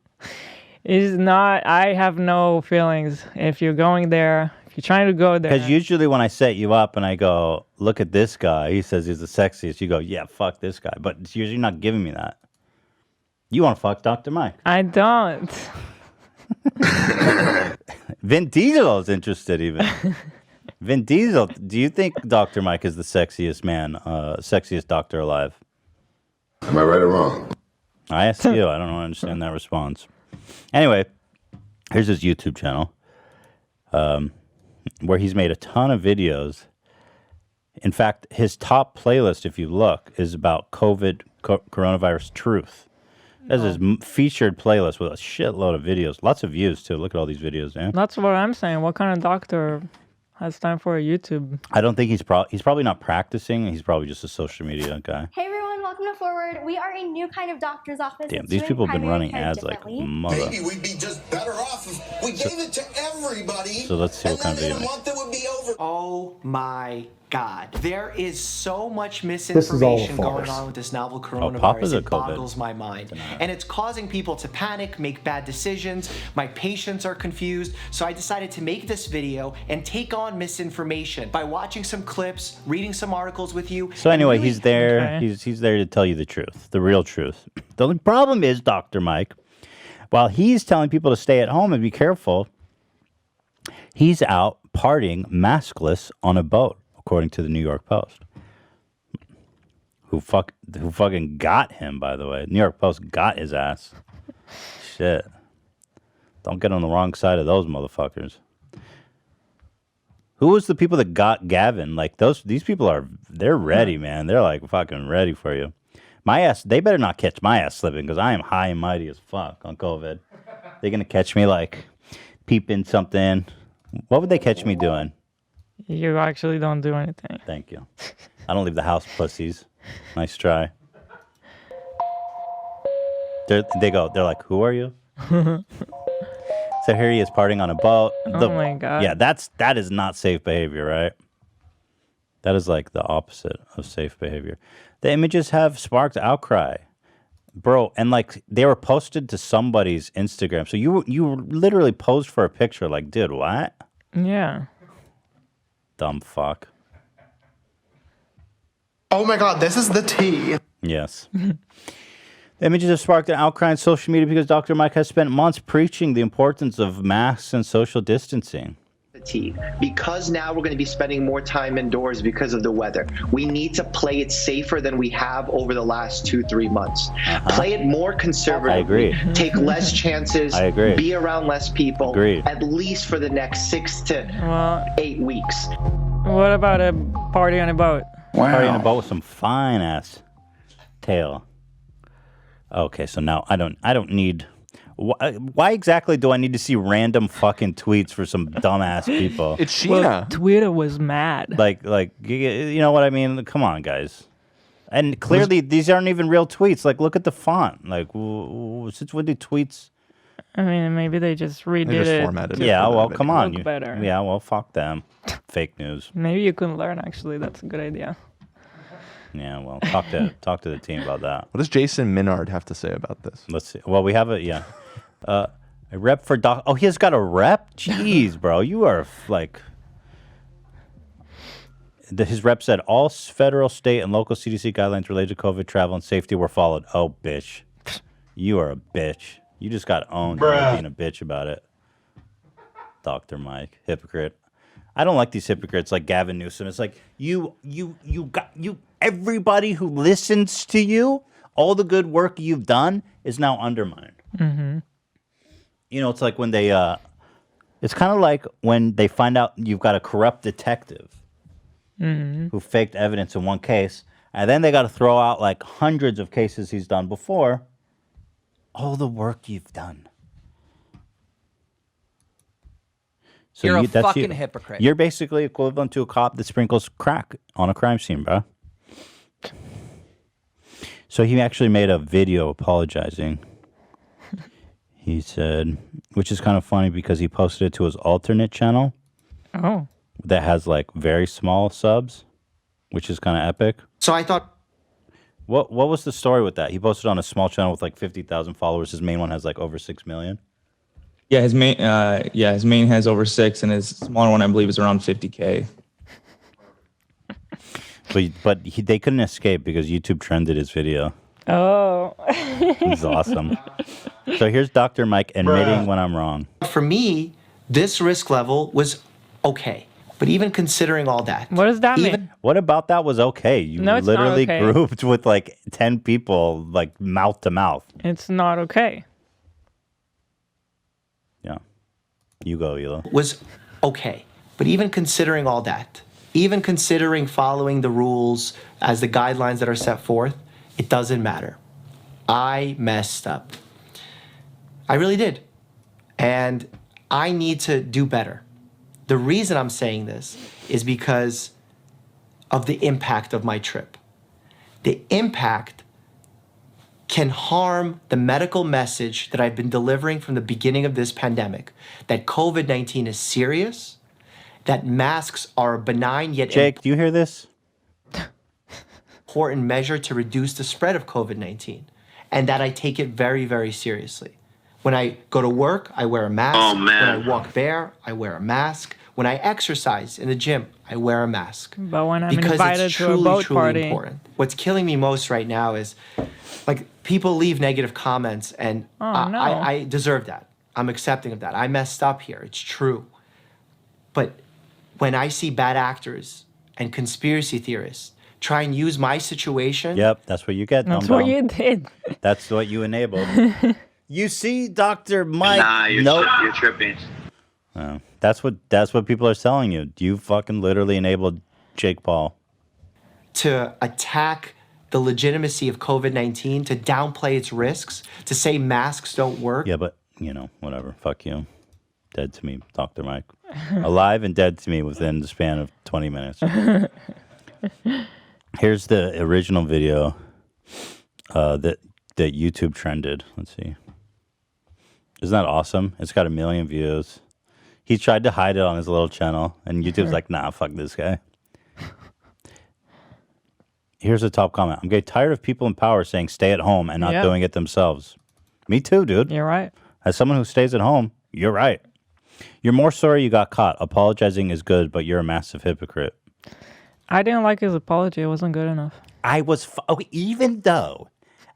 Is not. I have no feelings. If you're going there, if you're trying to go there. Because usually when I set you up and I go, look at this guy, he says he's the sexiest. You go, yeah, fuck this guy. But it's usually not giving me that. You want to fuck Dr. Mike? I don't. Vin Diesel is interested even. Vin Diesel, do you think Dr. Mike is the sexiest sexiest doctor alive? Am I right or wrong? I asked you. I don't understand that response. Anyway, here's his YouTube channel, where he's made a ton of videos. In fact, his top playlist, if you look, is about coronavirus truth. That's his featured playlist with a shitload of videos. Lots of views, too. Look at all these videos, man. That's what I'm saying. What kind of doctor has time for a YouTube? I don't think he's probably not practicing. He's probably just a social media guy. Hey everyone, welcome to Forward. We are a new kind of doctor's office. Damn, these people have been running ads like mother. Maybe we'd be just better off if we gave it to everybody. So let's see what kind of video. In a month it would be over. Oh my God. There is so much This is all a misinformation going farce. on with this novel Papa's coronavirus. a It COVID boggles my mind. And it's causing people to panic, make bad decisions. My patients are confused. So I decided to make this video and take on misinformation by watching some clips, reading some articles with you. So anyway, he's there. Okay. He's there to tell you the truth, the real truth. The only problem is, Dr. Mike, while he's telling people to stay at home and be careful, he's out partying maskless on a boat, according to the New York Post. Who fucking got him, by the way. New York Post got his ass. Shit. Don't get on the wrong side of those motherfuckers. Who was the people that got Gavin? Like these people they're ready, man. They're like fucking ready for you. My ass, they better not catch my ass slipping because I am high and mighty as fuck on COVID. They're gonna catch me like peeping something. What would they catch me doing? You actually don't do anything. Thank you. I don't leave the house, pussies. Nice try. They're like, who are you? So here he is partying on a boat. Oh my God. Yeah, that is not safe behavior, right? That is like the opposite of safe behavior. The images have sparked outcry. Bro, and like they were posted to somebody's Instagram. So you literally posed for a picture like, dude, what? Yeah. Dumb fuck. Oh my God, this is the tea. Yes. The images have sparked an outcry on social media because Dr. Mike has spent months preaching the importance of masks and social distancing. Because now we're going to be spending more time indoors because of the weather. We need to play it safer than we have over the last 2-3 months. Play it more conservatively. I agree. Take less chances. I agree. Be around less people. Agreed. At least for the next 6 to 8 weeks. What about a party on a boat? Party on a boat with some fine ass tail. Okay, so now I don't need. Why exactly do I need to see random fucking tweets for some dumbass people? It's Sheena. Well, Twitter was mad. Like, you know what I mean? Come on, guys. And clearly, these aren't even real tweets. Like, look at the font. Like, since when do tweets? I mean, maybe they just redid it. formatted it. Yeah, for well, that come video. on. Look better. Yeah, well, fuck them. Fake news. Maybe you can learn. Actually, that's a good idea. Yeah, well, talk to the team about that. What does Jason Minard have to say about this? Let's see. Well, we have a rep for doc. Oh, he has got a rep. Jeez, bro, you are like. His rep said all federal, state, and local CDC guidelines related to COVID travel and safety were followed. Oh, bitch, you are a bitch. You just got owned for being a bitch about it. Dr. Mike, hypocrite. I don't like these hypocrites like Gavin Newsom. It's like you everybody who listens to you, all the good work you've done is now undermined. Mm-hmm. You know, it's like when they it's kind of like when they find out you've got a corrupt detective who faked evidence in one case, and then they got to throw out like hundreds of cases he's done before. All the work you've done. So You're a that's fucking hypocrite. You're basically equivalent to a cop that sprinkles crack on a crime scene, bro. So he actually made a video apologizing. He said, which is kind of funny because he posted it to his alternate channel. Oh. That has like very small subs, which is kind of epic. So I thought. What was the story with that? He posted on a small channel with like 50,000 followers. His main one has like over 6 million. Yeah, his main has over 6, and his smaller one I believe is around 50K. But they couldn't escape because YouTube trended his video. Oh. He's awesome. So here's Dr. Mike admitting when I'm wrong. For me, this risk level was okay. But even considering all that. What does that mean? What about that was okay? You No, it's not literally okay. grouped with like 10 people, like mouth to mouth. It's not okay. Yeah. You go, Elo. Was okay. But even considering all that, even considering following the rules as the guidelines that are set forth, it doesn't matter. I messed up. I really did. And I need to do better. The reason I'm saying this is because of the impact of my trip. The impact can harm the medical message that I've been delivering from the beginning of this pandemic, that COVID-19 is serious, that masks are a benign yet Jake, do you hear this? important measure to reduce the spread of COVID-19, and that I take it very, very seriously. When I go to work, I wear a mask. Oh, man. When I walk bare, I wear a mask. When I exercise in the gym, I wear a mask. But when I'm Because invited it's to truly, a boat truly party, important. What's killing me most right now is, like, people leave negative comments, and no. I deserve that. I'm accepting of that. I messed up here. It's true. But when I see bad actors and conspiracy theorists try and use my situation. Yep, that's what you get. that's what you did. That's what you enabled. You see, Dr. Mike. Nah, you're tripping. Oh, that's what people are telling you. You fucking literally enabled Jake Paul. To attack the legitimacy of COVID-19, to downplay its risks, to say masks don't work. Yeah, but, you know, whatever. Fuck you. Dead to me, Dr. Mike. Alive and dead to me within the span of 20 minutes. Here's the original video that YouTube trended. Let's see. Isn't that awesome? It's got 1 million views. He tried to hide it on his little channel, and YouTube's like, nah, fuck this guy. Here's the top comment. I'm getting tired of people in power saying stay at home and not doing it themselves. Me too, dude. You're right. As someone who stays at home, you're right. You're more sorry you got caught. Apologizing is good, but you're a massive hypocrite. I didn't like his apology. It wasn't good enough. Even though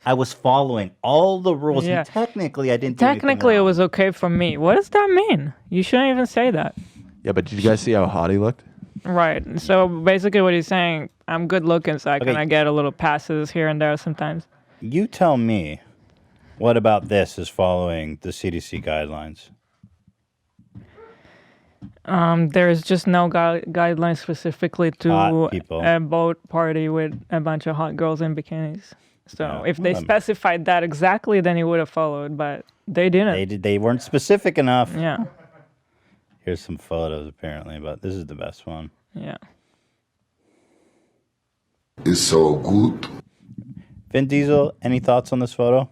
I was following all the rules, Yeah. and technically I didn't do anything Technically, it wrong. was okay for me. What does that mean? You shouldn't even say that. Yeah, but did you guys see how hot he looked? Right. So basically, what he's saying, I'm good looking, so I Okay. kind of get a little passes here and there sometimes. You tell me, what about this is following the CDC guidelines? There's just no guidelines specifically to Hot people. a boat party with a bunch of hot girls in bikinis. So if they specified that exactly, then he would have followed, but they didn't. They weren't specific enough. Yeah. Here's some photos apparently, but this is the best one. Yeah. It's so good. Vin Diesel, any thoughts on this photo?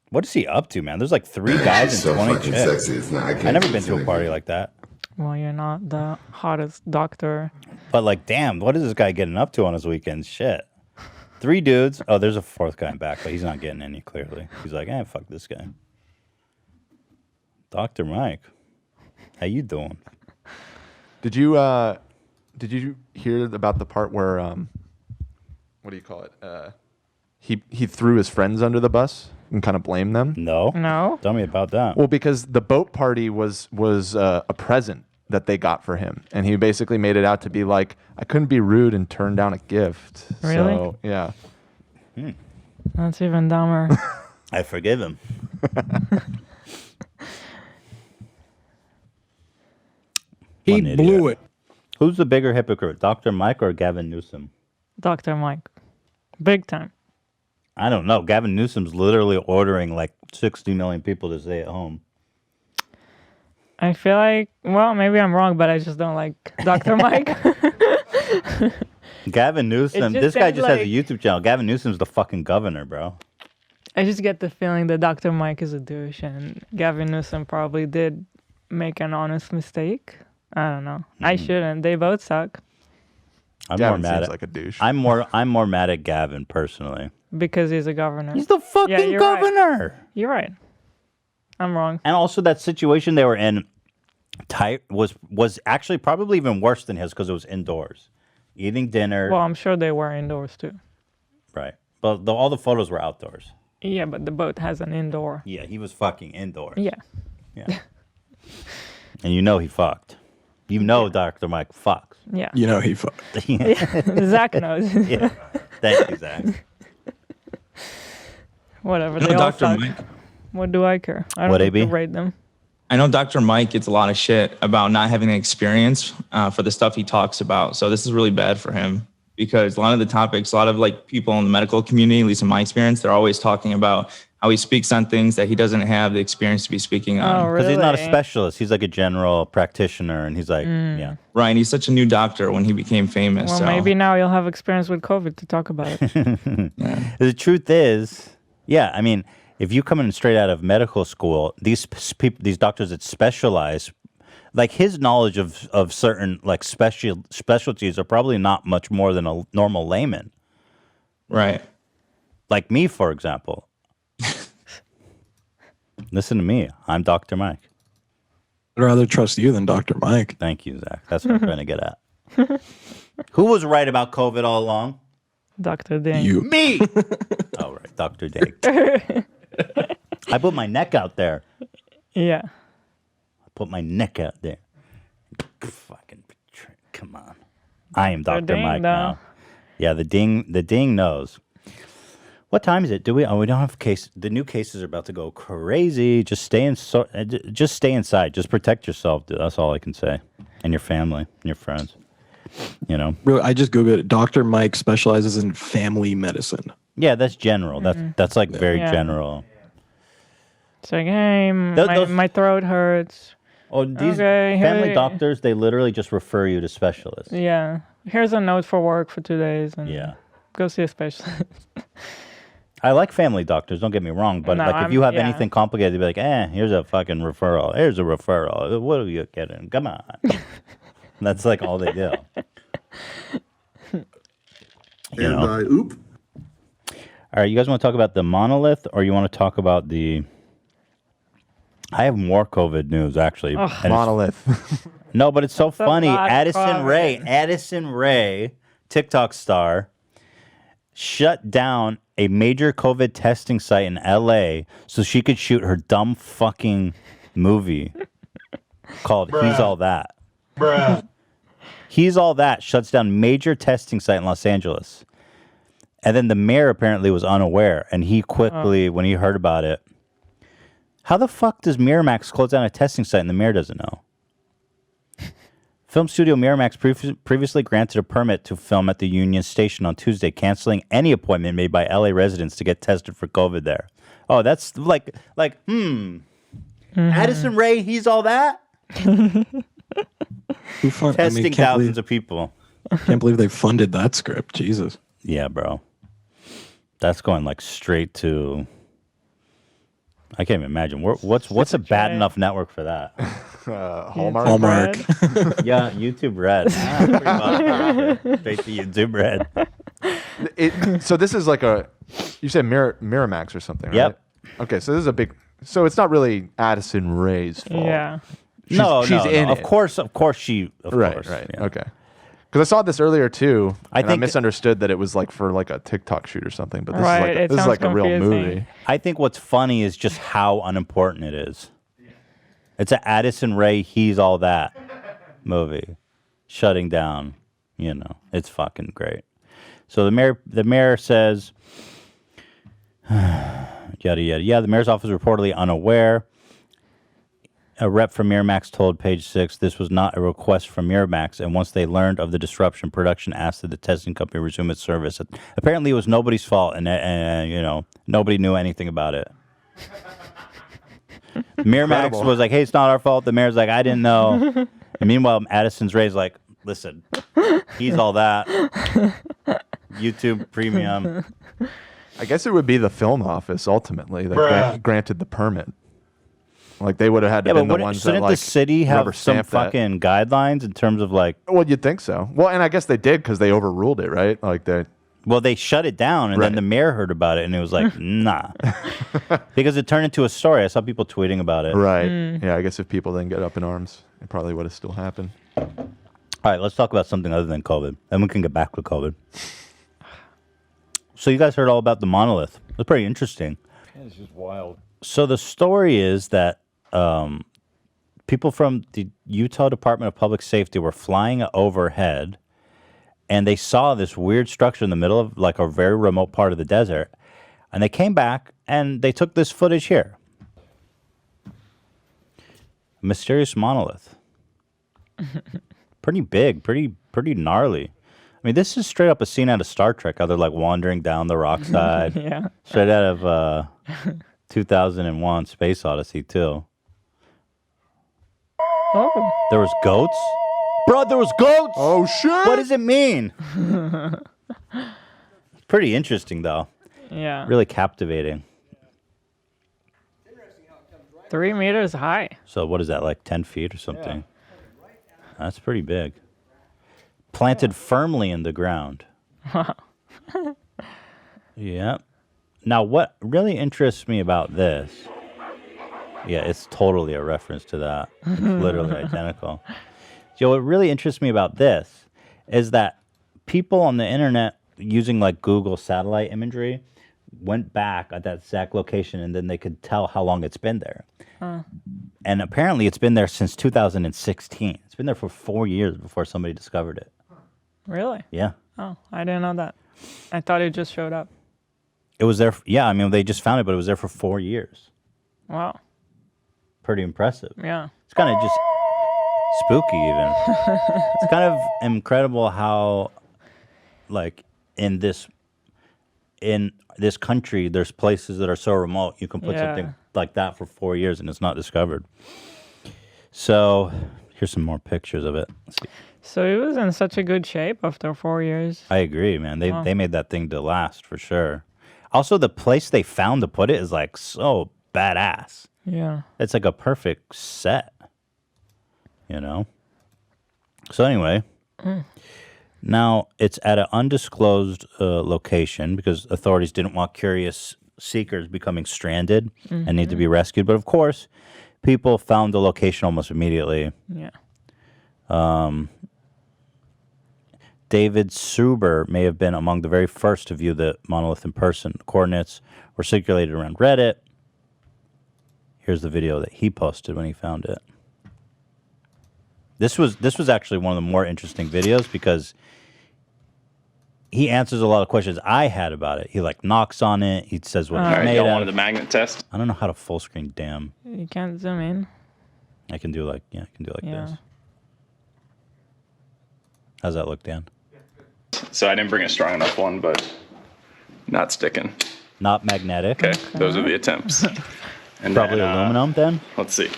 What is he up to, man? There's like 3 guys So and 20 fucking chicks. sexy, it's not- I can't I've never keep been to a saying party that. like that. Well, you're not the hottest doctor. But like, damn, what is this guy getting up to on his weekends? Shit. 3 dudes. Oh, there's a 4th guy in back, but he's not getting any, clearly. He's like, fuck this guy. Dr. Mike, how you doing? Did you hear about the part where what do you call it? He threw his friends under the bus and kind of blamed them? No. Tell me about that. Well, because the boat party was a present that they got for him, and he basically made it out to be like, I couldn't be rude and turn down a gift. Really? So, yeah. That's even dumber. I forgive him. He blew it. Who's the bigger hypocrite, Dr. Mike or Gavin Newsom? Dr. Mike. Big time. I don't know. Gavin Newsom's literally ordering like 60 million people to stay at home. I feel like, well, maybe I'm wrong, but I just don't like Dr. Mike. Gavin Newsom, this guy sounds just has a like- YouTube channel. Gavin Newsom's the fucking governor, bro. I just get the feeling that Dr. Mike is a douche and Gavin Newsom probably did make an honest mistake. I don't know. I shouldn't. They both suck I'm Gavin more mad seems at, like a douche. I'm more mad at Gavin personally. because he's a governor. He's the fucking you're governor. Right. You're right. I'm wrong. And also that situation they were in was actually probably even worse than his because it was indoors. Eating dinner. Well, I'm sure they were indoors too. Right. But all the photos were outdoors. Yeah, but the boat has an indoor. Yeah, he was fucking indoors. Yeah. Yeah. And you know he fucked. You know Dr. Mike fucks. Yeah. You know he fucked. Zach knows. Yeah. Thank you, Zach. Whatever. You know They all Dr. suck. Mike? What do I care? I don't What, have to AB? rate them. I know Dr. Mike gets a lot of shit about not having the experience for the stuff he talks about. So this is really bad for him because a lot of the topics, a lot of like people in the medical community, at least in my experience, they're always talking about how he speaks on things that he doesn't have the experience to be speaking on. Because he's not a specialist. He's like a general practitioner. And he's like, yeah. Right. And he's such a new doctor when he became famous. Well, so. maybe now you'll have experience with COVID to talk about it. The truth is, yeah, I mean, if you come in straight out of medical school, these doctors that specialize, like his knowledge of certain like specialties are probably not much more than a normal layman. Right. Like me, for example. Listen to me. I'm Dr. Mike. I'd rather trust you than Dr. Mike. Thank you, Zach. That's what I'm trying to get at. Who was right about COVID all along? Dr. Ding. You. Me! Oh, right. Dr. Ding. I put my neck out there. Yeah. I put my neck out there. Fucking, come on. I am Dr. Ding, Mike though. now. Yeah, the ding knows. What time is it? We don't have case. The new cases are about to go crazy. Just stay just stay inside. Just protect yourself, dude. That's all I can say. And your family and your friends. You know? Really, I just Googled it. Dr. Mike specializes in family medicine. Yeah, that's general. That's like very Yeah. general. It's like, hey, my throat hurts. Oh, these Okay, family hey. doctors, they literally just refer you to specialists. Yeah. Here's a note for work for 2 days. And Yeah. Go see a specialist. I like family doctors, don't get me wrong, but No, like if you have yeah. anything complicated, be like, here's a fucking referral. Here's a referral. What are you getting? Come on. That's like all they do. You know? Oop. All right, you guys want to talk about the monolith or you want to talk about the... I have more COVID news, actually. Ugh. And it's- Monolith. No, but it's so It's a funny. lot of Addison Rae, TikTok star, shut down a major COVID testing site in LA so she could shoot her dumb fucking movie called He's All That. Bruh. He's All That shuts down major testing site in Los Angeles. And then the mayor apparently was unaware, and he quickly, when he heard about it, how the fuck does Miramax close down a testing site and the mayor doesn't know? Film studio Miramax previously granted a permit to film at the Union Station on Tuesday, canceling any appointment made by LA residents to get tested for COVID there. Oh, that's Addison Rae, he's all that? Testing thousands of people. Can't believe they funded that script. Jesus. Yeah, bro. That's going like straight to... I can't even imagine. What's a bad enough network for that? Hallmark. Yeah, YouTube Red. Straight to YouTube Red. So this is like you said Miramax or something, right? Yep. Okay, so this is a big... So it's not really Addison Rae's fault. Yeah. No, she's in Of it. course, she... Right. Yeah. Okay. Because I saw this earlier too. I think- misunderstood that it was like for like a TikTok shoot or something. But this Right, is like it this is sounds like a real confusing. movie. I think what's funny is just how unimportant it is. It's an Addison Rae, he's all that movie. Shutting down, it's fucking great. So the mayor says, yada, yada, yada. The mayor's office is reportedly unaware. A rep from Miramax told Page 6 this was not a request from Miramax, and once they learned of the disruption, production asked that the testing company resume its service. Apparently, it was nobody's fault, and nobody knew anything about it. Miramax was like, "Hey, it's not our fault." The mayor's like, "I didn't know." And meanwhile, Addison's Rae's like, "Listen, he's all that." YouTube Premium. I guess it would be the film office ultimately that granted the permit. Like they would have had to be the ones that shouldn't like the city have some rubber-stamped that. fucking guidelines in terms of like? Well, you'd think so. Well, and I guess they did because they overruled it, right? Like they. Well, they shut it down, and then the mayor heard about it, and it was like, nah, because it turned into a story. I saw people tweeting about it. Right. Yeah, I guess if people didn't get up in arms, it probably would have still happened. All right, let's talk about something other than COVID. Then we can get back to COVID. So you guys heard all about the monolith. It's pretty interesting. Yeah, it's just wild. So the story is that people from the Utah Department of Public Safety were flying overhead, and they saw this weird structure in the middle of like a very remote part of the desert, and they came back and they took this footage here. A mysterious monolith. Pretty big, pretty gnarly. I mean, this is straight up a scene out of Star Trek, how they're like wandering down the rock side. Yeah. Straight out of 2001 Space Odyssey, too. Oh. There was goats? Bro, there was goats! Oh, shit! What does it mean? Pretty interesting, though. Yeah. Really captivating. 3 meters high. So what is that, like 10 feet or something? That's pretty big. Planted firmly in the ground. Yeah. Now, what really interests me about this... Yeah, it's totally a reference to that. It's literally identical. So what really interests me about this is that people on the internet using like Google satellite imagery went back at that exact location, and then they could tell how long it's been there. And apparently it's been there since 2016. It's been there for 4 years before somebody discovered it. Really? Yeah. Oh, I didn't know that. I thought it just showed up. It was there. Yeah, I mean, they just found it, but it was there for 4 years. Wow. Pretty impressive. Yeah. It's kind of just spooky, even. It's kind of incredible how, like, in this country, there's places that are so remote you can put something like that for 4 years and it's not discovered. So here's some more pictures of it. Let's see. So it was in such a good shape after 4 years. I agree, man. They made that thing to last for sure. Also, the place they found to put it is like so badass. Yeah. It's like a perfect set, you know? So anyway, now it's at an undisclosed location because authorities didn't want curious seekers becoming stranded and need to be rescued. But of course, people found the location almost immediately. Yeah. David Suber may have been among the very first to view the monolith in person. The coordinates were circulated around Reddit. Here's the video that he posted when he found it. This was actually one of the more interesting videos because he answers a lot of questions I had about it. He like knocks on it. He says what it's made y'all of. wanted the magnet test? I don't know how to full screen. Damn. You can't zoom in. I can do like this. How's that look, Dan? So I didn't bring a strong enough one, but not sticking. Not magnetic. Okay, those are the attempts. And Probably then, aluminum then? Let's see.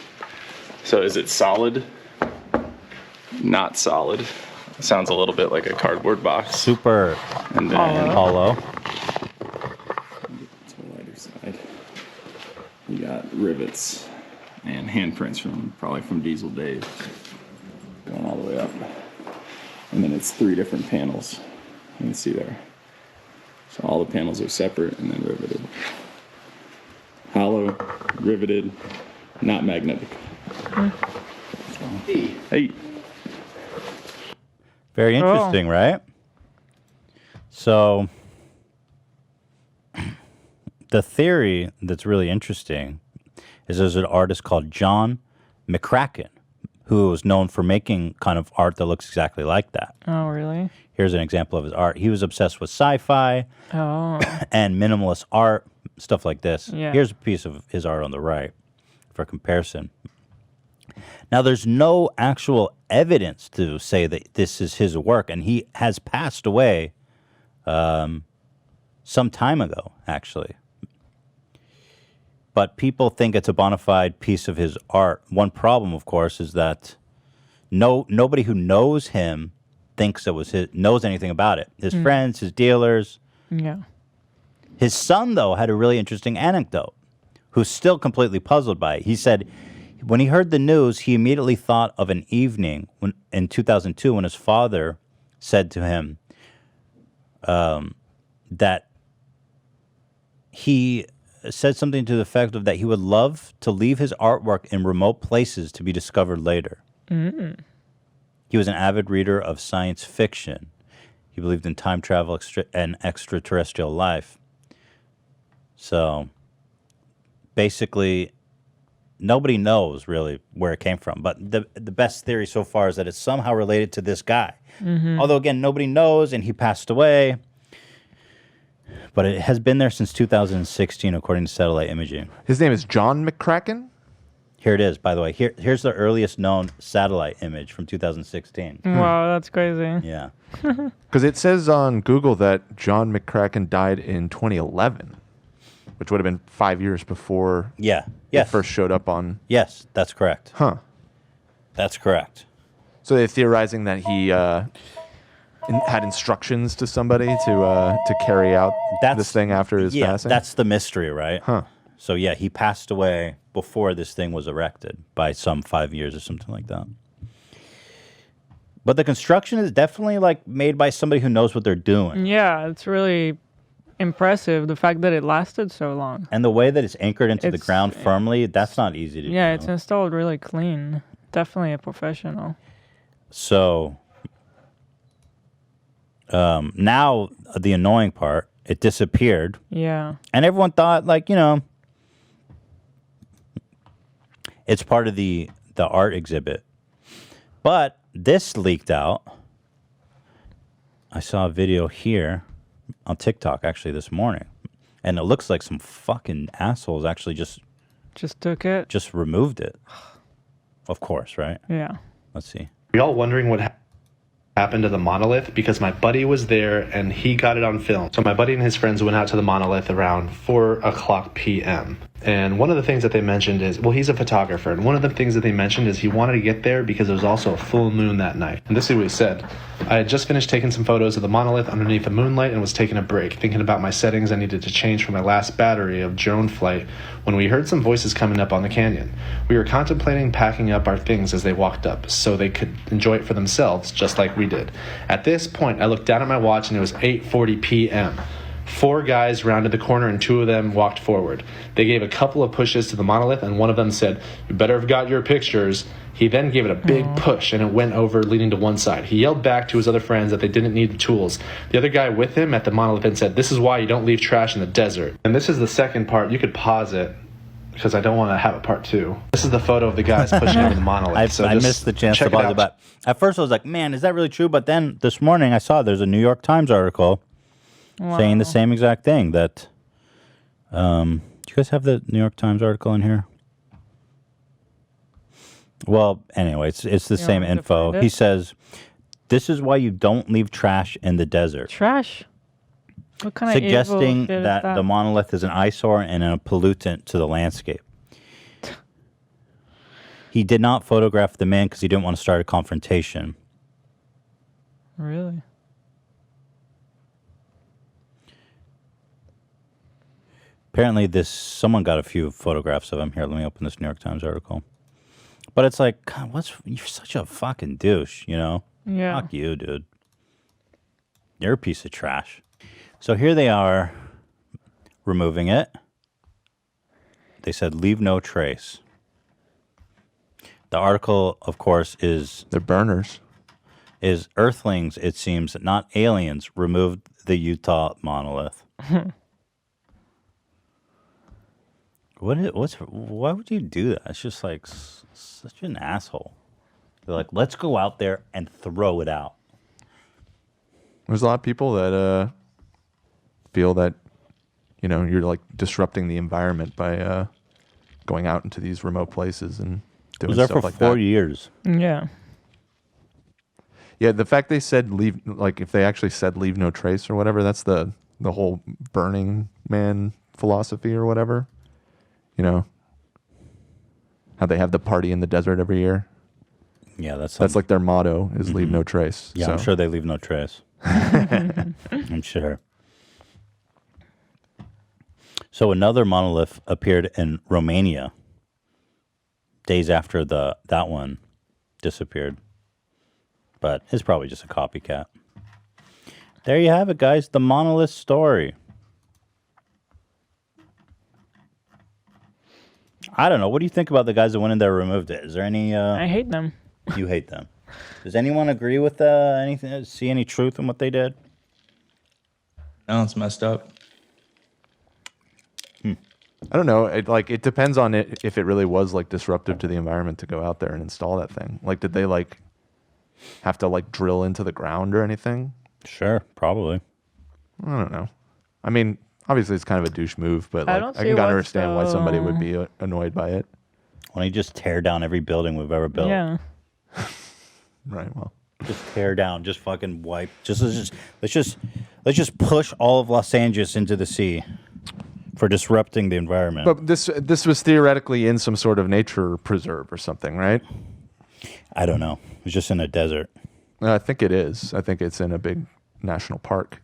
So is it solid? Not solid. Sounds a little bit like a cardboard box. Super and then hollow. To the lighter side. You got rivets and handprints probably from Diesel Dave. Going all the way up. And then it's 3 different panels. You can see there. So all the panels are separate and then riveted. Hollow, riveted, not magnetic. Hey. Very interesting, right? So, the theory that's really interesting is there's an artist called John McCracken, who is known for making kind of art that looks exactly like that. Oh, really? Here's an example of his art. He was obsessed with sci-fi Oh. and minimalist art, stuff like this. Yeah. Here's a piece of his art on the right for comparison. Now, there's no actual evidence to say that this is his work, and he has passed away some time ago, actually. But people think it's a bona fide piece of his art. One problem, of course, is that nobody who knows him thinks it was knows anything about it. His friends, his dealers. Yeah. His son, though, had a really interesting anecdote, who's still completely puzzled by it. He said when he heard the news, he immediately thought of an evening in 2002 when his father said to him that he said something to the effect of that he would love to leave his artwork in remote places to be discovered later. Mm. He was an avid reader of science fiction. He believed in time travel and extraterrestrial life. So, basically, nobody knows really where it came from. But the best theory so far is that it's somehow related to this guy. Mhm. Although, again, nobody knows, and he passed away. But it has been there since 2016, according to satellite imaging. His name is John McCracken? Here it is, by the way. Here's the earliest known satellite image from 2016. Wow, that's crazy. Yeah. Because it says on Google that John McCracken died in 2011, which would have been 5 years before it first showed up on... Yes, that's correct. Huh. That's correct. So they're theorizing that he had instructions to somebody to carry out this thing after his passing? That's the mystery, right? Huh. So, yeah, he passed away before this thing was erected by some 5 years or something like that. But the construction is definitely, like, made by somebody who knows what they're doing. Yeah, it's really impressive, the fact that it lasted so long. And the way that it's anchored into the ground firmly, that's not easy to do. Yeah, it's installed really clean. Definitely a professional. So, now the annoying part, it disappeared. Yeah. And everyone thought, like, it's part of the art exhibit. But this leaked out. I saw a video here on TikTok actually this morning. And it looks like some fucking assholes actually just took it. Just removed it. Of course, right? Yeah. Let's see. Are y'all wondering what happened to the monolith? Because my buddy was there and he got it on film. So my buddy and his friends went out to the monolith around 4:00 p.m. And one of the things that they mentioned is, well, he's a photographer. And one of the things that they mentioned is he wanted to get there because it was also a full moon that night. And this is what he said. I had just finished taking some photos of the monolith underneath the moonlight and was taking a break, thinking about my settings I needed to change for my last battery of drone flight when we heard some voices coming up on the canyon. We were contemplating packing up our things as they walked up so they could enjoy it for themselves, just like we did. At this point, I looked down at my watch and it was 8:40 p.m. 4 guys rounded the corner and 2 of them walked forward. They gave a couple of pushes to the monolith and one of them said, "You better have got your pictures." He then gave it a big push and it went over, leaning to one side. He yelled back to his other friends that they didn't need the tools. The other guy with him at the monolith then said, "This is why you don't leave trash in the desert." And this is the second part. You could pause it because I don't want to have a part 2. This is the photo of the guys pushing over the monolith. I missed the chance to pause it, but at first I was like, man, is that really true? But then this morning I saw there's a New York Times article saying the same exact thing. That, do you guys have the New York Times article in here? Well, anyway, it's the same info. He says, This is why you don't leave trash in the desert. Trash? What kind of Suggesting evil shit is that the monolith is an eyesore and a pollutant to the landscape. He did not photograph the man because he didn't want to start a confrontation. Really? Apparently, someone got a few photographs of him. Here, let me open this New York Times article. But it's like, God, you're such a fucking douche, you know? Yeah. Fuck you, dude. You're a piece of trash. So here they are removing it. They said, leave no trace. The article, of course, is... They're burners. Is Earthlings, it seems, not aliens, removed the Utah monolith. Why would you do that? It's just like such an asshole. They're like, let's go out there and throw it out. There's a lot of people that feel that, you know, you're like disrupting the environment by going out into these remote places and doing was there stuff for like 4 that. years. Yeah. Yeah, the fact they said leave, like if they actually said leave no trace or whatever, that's the whole Burning Man philosophy or whatever. You know, how they have the party in the desert every year. Yeah, that's like their motto is leave no trace. Yeah, so. I'm sure they leave no trace. I'm sure. So another monolith appeared in Romania days after that one disappeared. But it's probably just a copycat. There you have it, guys. The monolith story. I don't know. What do you think about the guys that went in there and removed it? Is there any... I hate them. You hate them. Does anyone agree with anything? See any truth in what they did? No, it's messed up. I don't know. It depends on it if it really was like disruptive to the environment to go out there and install that thing. Like, did they like have to like drill into the ground or anything? Sure, probably. I don't know. I mean, obviously it's kind of a douche move, but I like don't I see can kind what's of understand why somebody would the- be annoyed by it. Why don't you just tear down every building we've ever built? Yeah. Right. Well, just tear down. Just fucking wipe. Let's just push all of Los Angeles into the sea for disrupting the environment. But this was theoretically in some sort of nature preserve or something, right? I don't know. It was just in a desert. I think it is. I think it's in a big national park.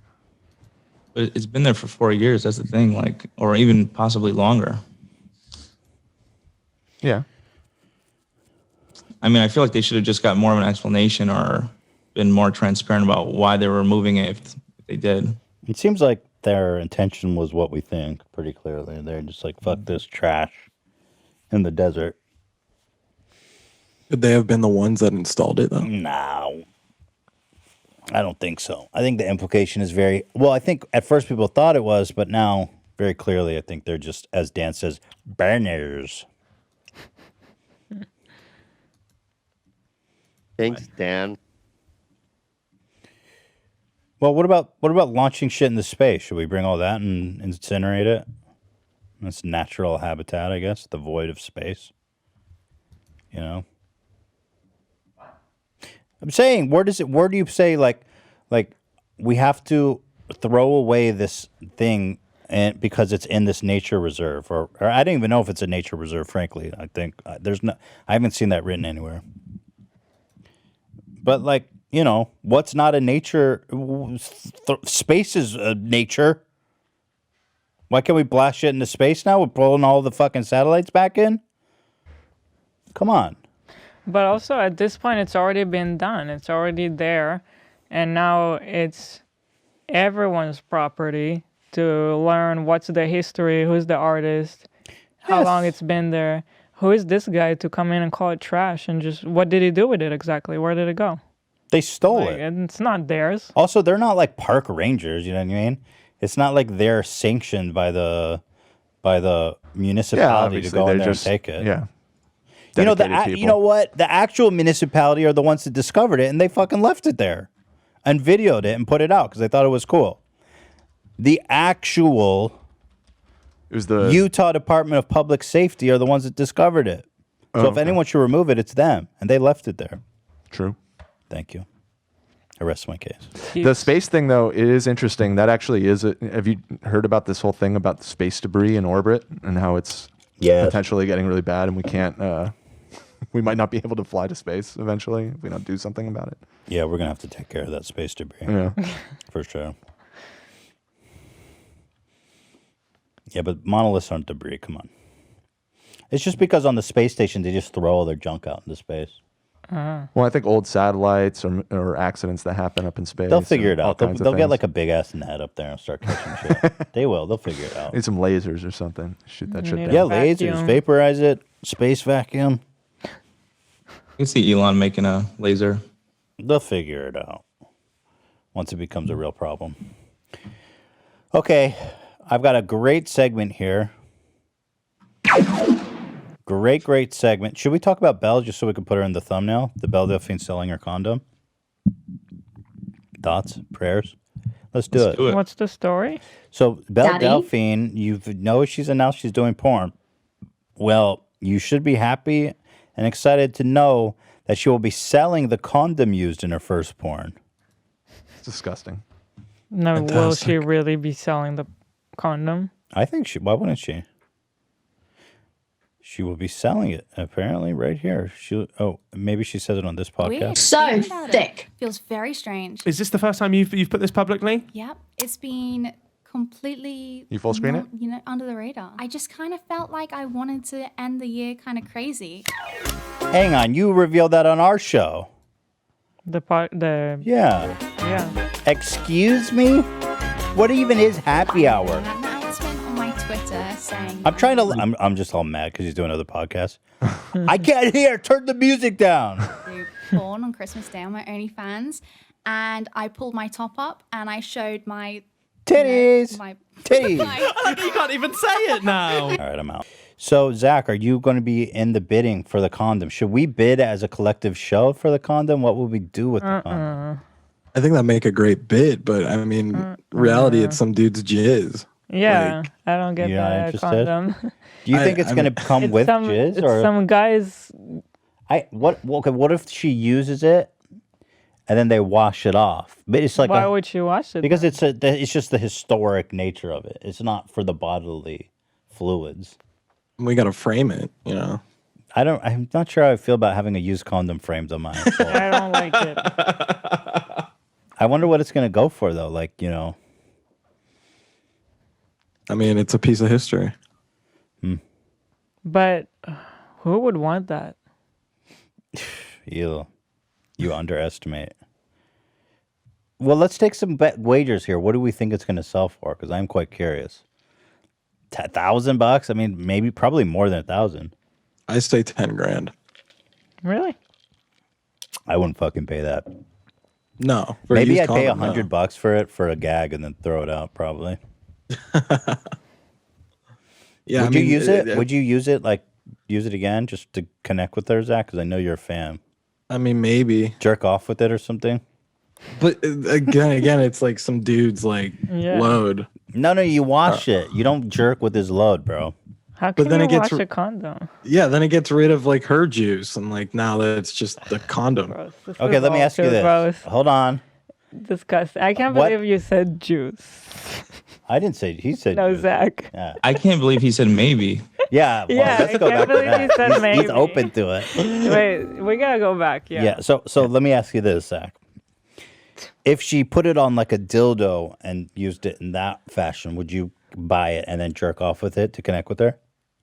But it's been there for 4 years. That's the thing, like, or even possibly longer. Yeah. I mean, I feel like they should have just got more of an explanation or been more transparent about why they were removing it if they did. It seems like their intention was what we think pretty clearly. They're just like, fuck this trash in the desert. Could they have been the ones that installed it, though? No. I don't think so. I think the implication is very... Well, I think at first people thought it was, but now, very clearly, I think they're just, as Dan says, burners. Thanks, Dan. Well, what about launching shit into space? Should we bring all that and incinerate it? That's natural habitat, I guess. The void of space. You know? I'm saying, where do you say like we have to throw away this thing and because it's in this nature reserve or I don't even know if it's a nature reserve, frankly. I think I haven't seen that written anywhere. But like, you know, what's not a nature? Space is a nature. Why can't we blast shit into space now? We're pulling all the fucking satellites back in? Come on. But also at this point, it's already been done. It's already there. And now it's everyone's property to learn what's the history, who's the artist, how long it's been there. Who is this guy to come in and call it trash? And just, what did he do with it exactly? Where did it go? They stole it. And it's not theirs. Also, they're not like park rangers, you know what I mean? It's not like they're sanctioned by the municipality to go in there and take it. Yeah. You know, Dedicated you know what? The actual municipality are the ones that discovered it, and they fucking left it there and videoed it and put it out because they thought it was cool. The actual Utah Department of Public Safety are the ones that discovered it. So if anyone should remove it, it's them, and they left it there. True. Thank you. I rest my case. The space thing, though, it is interesting. That actually is. Have you heard about this whole thing about space debris in orbit and how it's potentially getting really bad, and we can't. We might not be able to fly to space eventually if we don't do something about it. Yeah, we're gonna have to take care of that space debris. Yeah, for sure. Yeah, but monoliths aren't debris. Come on. It's just because on the space station they just throw all their junk out into space. Well, I think old satellites or accidents that happen up in space. They'll figure it all out. They'll, kinds of they'll get things. like a big ass net up there and start catching shit. They will. They'll figure it out. Need some lasers or something. Shoot that shit down. Yeah, lasers, vaporize it, space vacuum. You can see Elon making a laser. They'll figure it out once it becomes a real problem. Okay, I've got a great segment here. Great segment. Should we talk about Belle just so we can put her in the thumbnail? The Belle Delphine selling her condom. Thoughts, prayers. Let's do it. What's the story? So Belle Daddy? Delphine, you know she's announced she's doing porn. Well, you should be happy and excited to know that she will be selling the condom used in her first porn. It's disgusting. No, will Fantastic. she really be selling the condom? I think she. Why wouldn't she? She will be selling it apparently right here. She. Oh, maybe she says it on this podcast. So thick. Feels very strange. Is this the first time you've put this publicly? Yep. It's been completely You full screen it? under the radar. I just kind of felt like I wanted to end the year kind of crazy. Hang on, you revealed that on our show. The Yeah. Excuse me? What even is happy hour? An announcement on my Twitter saying I'm trying to. I'm just all mad because he's doing other podcasts. I can't hear. Turn the music down. do porn on Christmas Day on my OnlyFans, and I pulled my top up and I showed my titties. My Titties. You can't even say it now. All right, I'm out. So, Zach, are you going to be in the bidding for the condom? Should we bid as a collective show for the condom? What would we do with the condom? I think that'd make a great bid, but I mean, reality, it's some dude's jizz. Yeah, I don't get You're not that interested? condom. Do you think it's going to come with jizz? It's Or some guys. what if she uses it and then they wash it off? But it's like Why would she wash it? because it's just the historic nature of it. It's not for the bodily fluids. We got to frame it, you know. I'm not sure how I feel about having a used condom framed on my asshole. I don't like it. I wonder what it's going to go for, though. Like, you know. I mean, it's a piece of history. But who would want that? You underestimate. Well, let's take some wagers here. What do we think it's going to sell for? Because I'm quite curious. $1,000? I mean, probably more than 1,000. I say 10 grand. Really? I wouldn't fucking pay that. No. for a Maybe used I'd pay condom, no. $100 for it for a gag and then throw it out. Probably. Yeah, Would I you mean, use it? Would you use it? Like use it again just to connect with her, Zach? Because I know you're a fan. I mean, maybe jerk off with it or something. But again, it's like some dude's like load. No, you wash it. You don't jerk with his load, bro. How can then you it gets wash a condom? Yeah, then it gets rid of like her juice, and like now that's just the condom. Okay, let me ask you this. Hold on. Disgusting. I can't What? believe you said juice. I didn't say. He said. No, juice. Zach. Yeah. I can't believe he said maybe. Yeah. Well, Yeah, let's I go can't back to believe that. you said He's maybe. open to it. Wait, we gotta go back. Yeah. Yeah. So let me ask you this, Zach. If she put it on like a dildo and used it in that fashion, would you buy it and then jerk off with it to connect with her?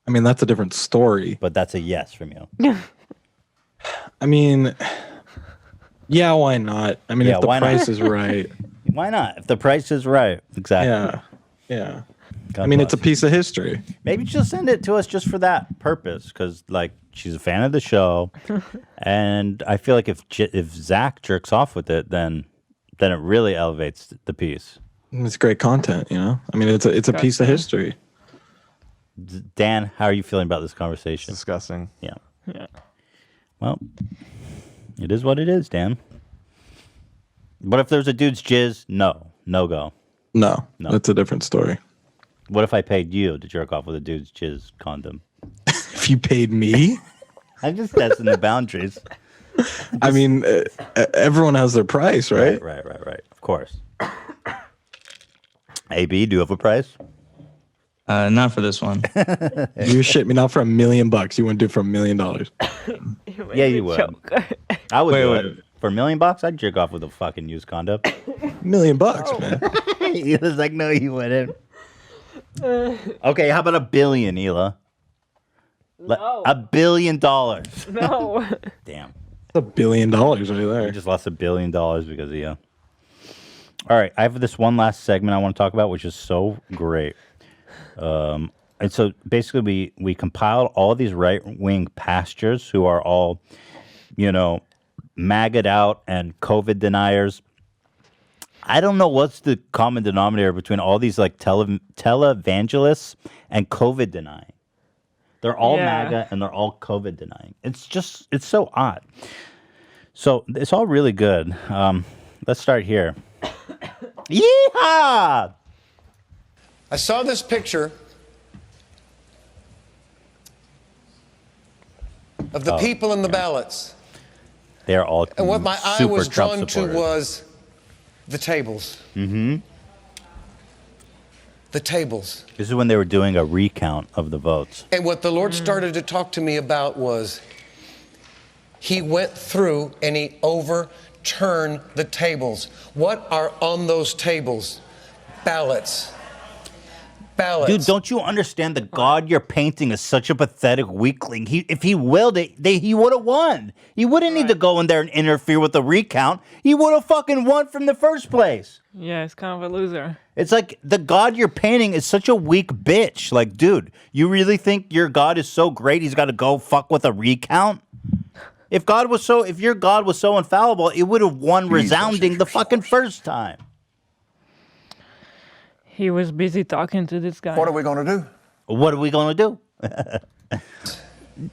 I mean, that's a different story. But that's a yes from you. I mean, yeah, why not? I mean, Yeah, if the why not? price is right. Why not? If the price is right. Exactly. Yeah. God I mean, it's a bless. piece of history. Maybe she'll send it to us just for that purpose, because like she's a fan of the show, and I feel like if Zach jerks off with it, then it really elevates the piece. It's great content, you know. I mean, it's a piece of history. Dan, how are you feeling about this conversation? Disgusting. Yeah. Yeah. Well, it is what it is, Dan. But if there's a dude's jizz, no go. No, that's a different story. What if I paid you to jerk off with a dude's jizz condom? If you paid me, I'm just testing the boundaries. I mean, everyone has their price, right? Right. Of course. AB, do you have a price? Not for this one. You shit me not for $1 million. You wouldn't do it for $1 million. Yeah, you would. I would do Wait. it. For $1 million, I'd jerk off with a fucking used condom. $1 million, man. He was like, no, you wouldn't. Okay, how about $1 billion, Hila? No. $1 billion. No. Damn. $1 billion right there. You just lost $1 billion because of you. All right, I have this one last segment I want to talk about, which is so great. And so basically, we compiled all these right-wing pastors who are all, maggot out and COVID deniers. I don't know what's the common denominator between all these like televangelists and COVID denying. They're all MAGA and they're all COVID denying. It's so odd. So it's all really good. Let's start here. Yeehaw! I saw this picture of the people in the ballots. They're all And what my eye super was Trump drawn to supporters. was the tables. Mm-hmm. The tables. This is when they were doing a recount of the votes. And what the Lord started to talk to me about was he went through and he overturned the tables. What are on those tables? Ballots. Ballots. Dude, don't you understand the God you're painting is such a pathetic weakling? If he willed it, he would have won. He wouldn't need to go in there and interfere with the recount. He would have fucking won from the first place. Yeah, it's kind of a loser. It's like the God you're painting is such a weak bitch. Like, dude, you really think your God is so great he's got to go fuck with a recount? If your God was so infallible, it would have won resounding the fucking first time. He was busy talking to this guy. What are we going to do? What are we going to do?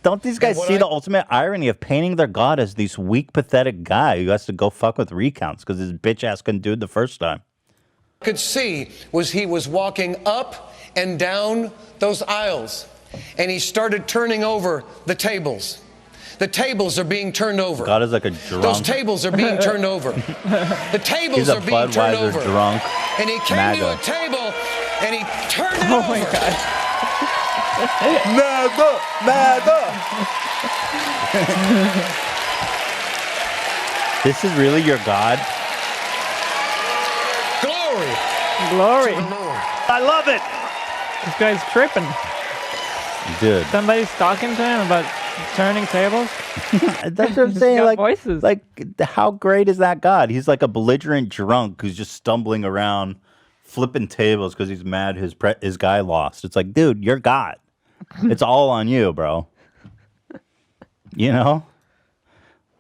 Don't these guys see the ultimate irony of painting their God as this weak, pathetic guy who has to go fuck with recounts because his bitch ass couldn't do it the first time? Could see was he was walking up and down those aisles and he started turning over the tables. The tables are being turned over. God is like a drunk. Those tables are being turned over. The tables He's a are being turned Budweiser over. drunk And he came MAGA. to a table and he turned it Oh over. my God. This is really your God? Glory. I love it. This guy's tripping. Dude. Somebody's talking to him about turning tables. That's what I'm He's saying. got Like, voices. how great is that God? He's like a belligerent drunk who's just stumbling around, flipping tables because he's mad his guy lost. It's like, dude, you're God. It's all on you, bro. You know?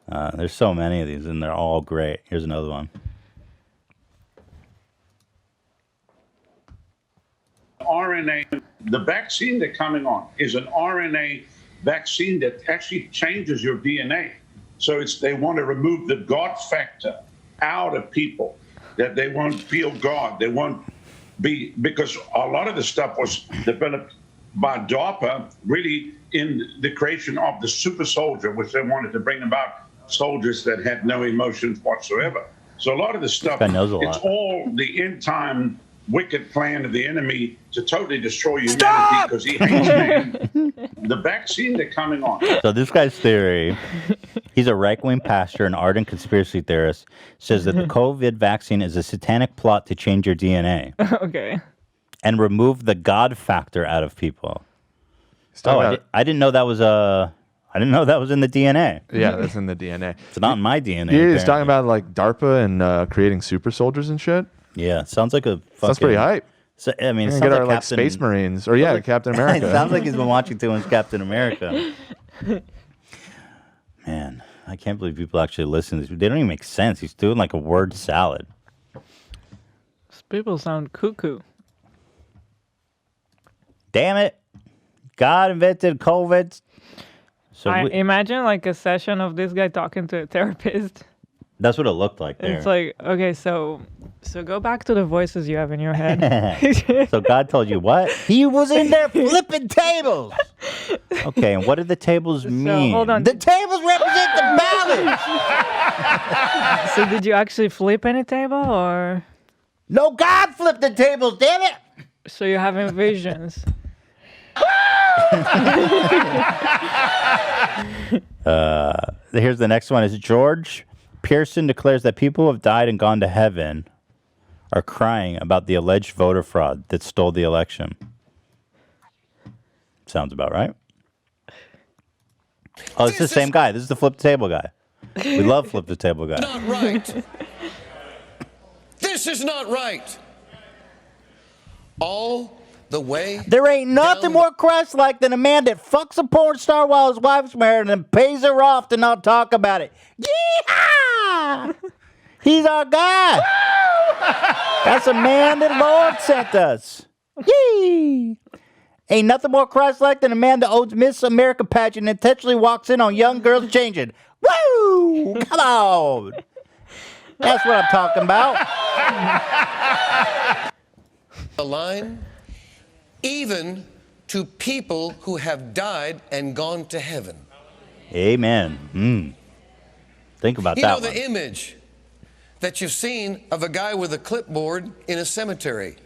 There's so many of these, and they're all great. Here's another one. RNA, the vaccine they're coming on is an RNA vaccine that actually changes your DNA. So they want to remove the God factor out of people, that they won't feel God. They won't be, because a lot of the stuff was developed by DARPA, really in the creation of the super soldier, which they wanted to bring about soldiers that had no emotions whatsoever. So a lot of the stuff, guy knows a lot. it's all the end time wicked plan of the enemy to totally destroy humanity because he hates man. The vaccine they're coming on. So this guy's theory, he's a right-wing pastor and ardent conspiracy theorist, says that the COVID vaccine is a satanic plot to change your DNA. Okay. And remove the God factor out of people. talking I didn't know that was I didn't know that was in the DNA. Yeah, that's in the DNA. It's not in my DNA. Yeah, he's apparently. talking about like DARPA and creating super soldiers and shit. Yeah, sounds like a fucking... Sounds pretty hype. So, I mean, it We're sounds gonna get like our like Captain... Space Marines, or yeah, Captain America. It sounds like he's been watching too much Captain America. Man, I can't believe people actually listen to this. They don't even make sense. He's doing like a word salad. These people sound cuckoo. Damn it. God invented COVID. So Imagine like a session of this guy talking to a therapist. That's what it looked like there. It's like, okay, so go back to the voices you have in your head. So God told you what? He was in there flipping tables. Okay, and what did the tables mean? hold on. The tables represent the balance. So did you actually flip any table, or? No, God flipped the tables, damn it! So you're having visions. Here's the next one. Is George Pearson declares that people who have died and gone to heaven are crying about the alleged voter fraud that stole the election. Sounds about right. Oh, it's the same guy. This is the flip the table guy. We love flip the table guy. Not right. This is not right. All the way. There ain't nothing more Christ-like than a man that fucks a porn star while his wife's married and then pays her off to not talk about it. Yeehaw! He's our guy. That's a man that Lord sent us. Yee! Ain't nothing more Christ-like than a man that owns Miss America pageant and intentionally walks in on young girls changing. Woo! Come on. That's what I'm talking about. The line, even to people who have died and gone to heaven. Amen. Think about You that know one. the image that you've seen of a guy with a clipboard in a cemetery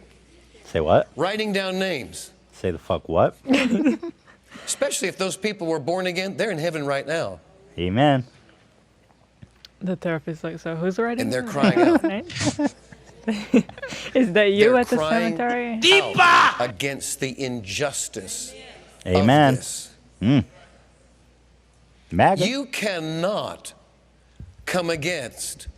Say what? writing down names. Say the fuck what? Especially if those people were born again, they're in heaven right now. Amen. The therapist's like, so who's writing? And they're crying out. Is that you They're at the crying cemetery? out against the injustice Amen. of this. MAGA. You cannot come against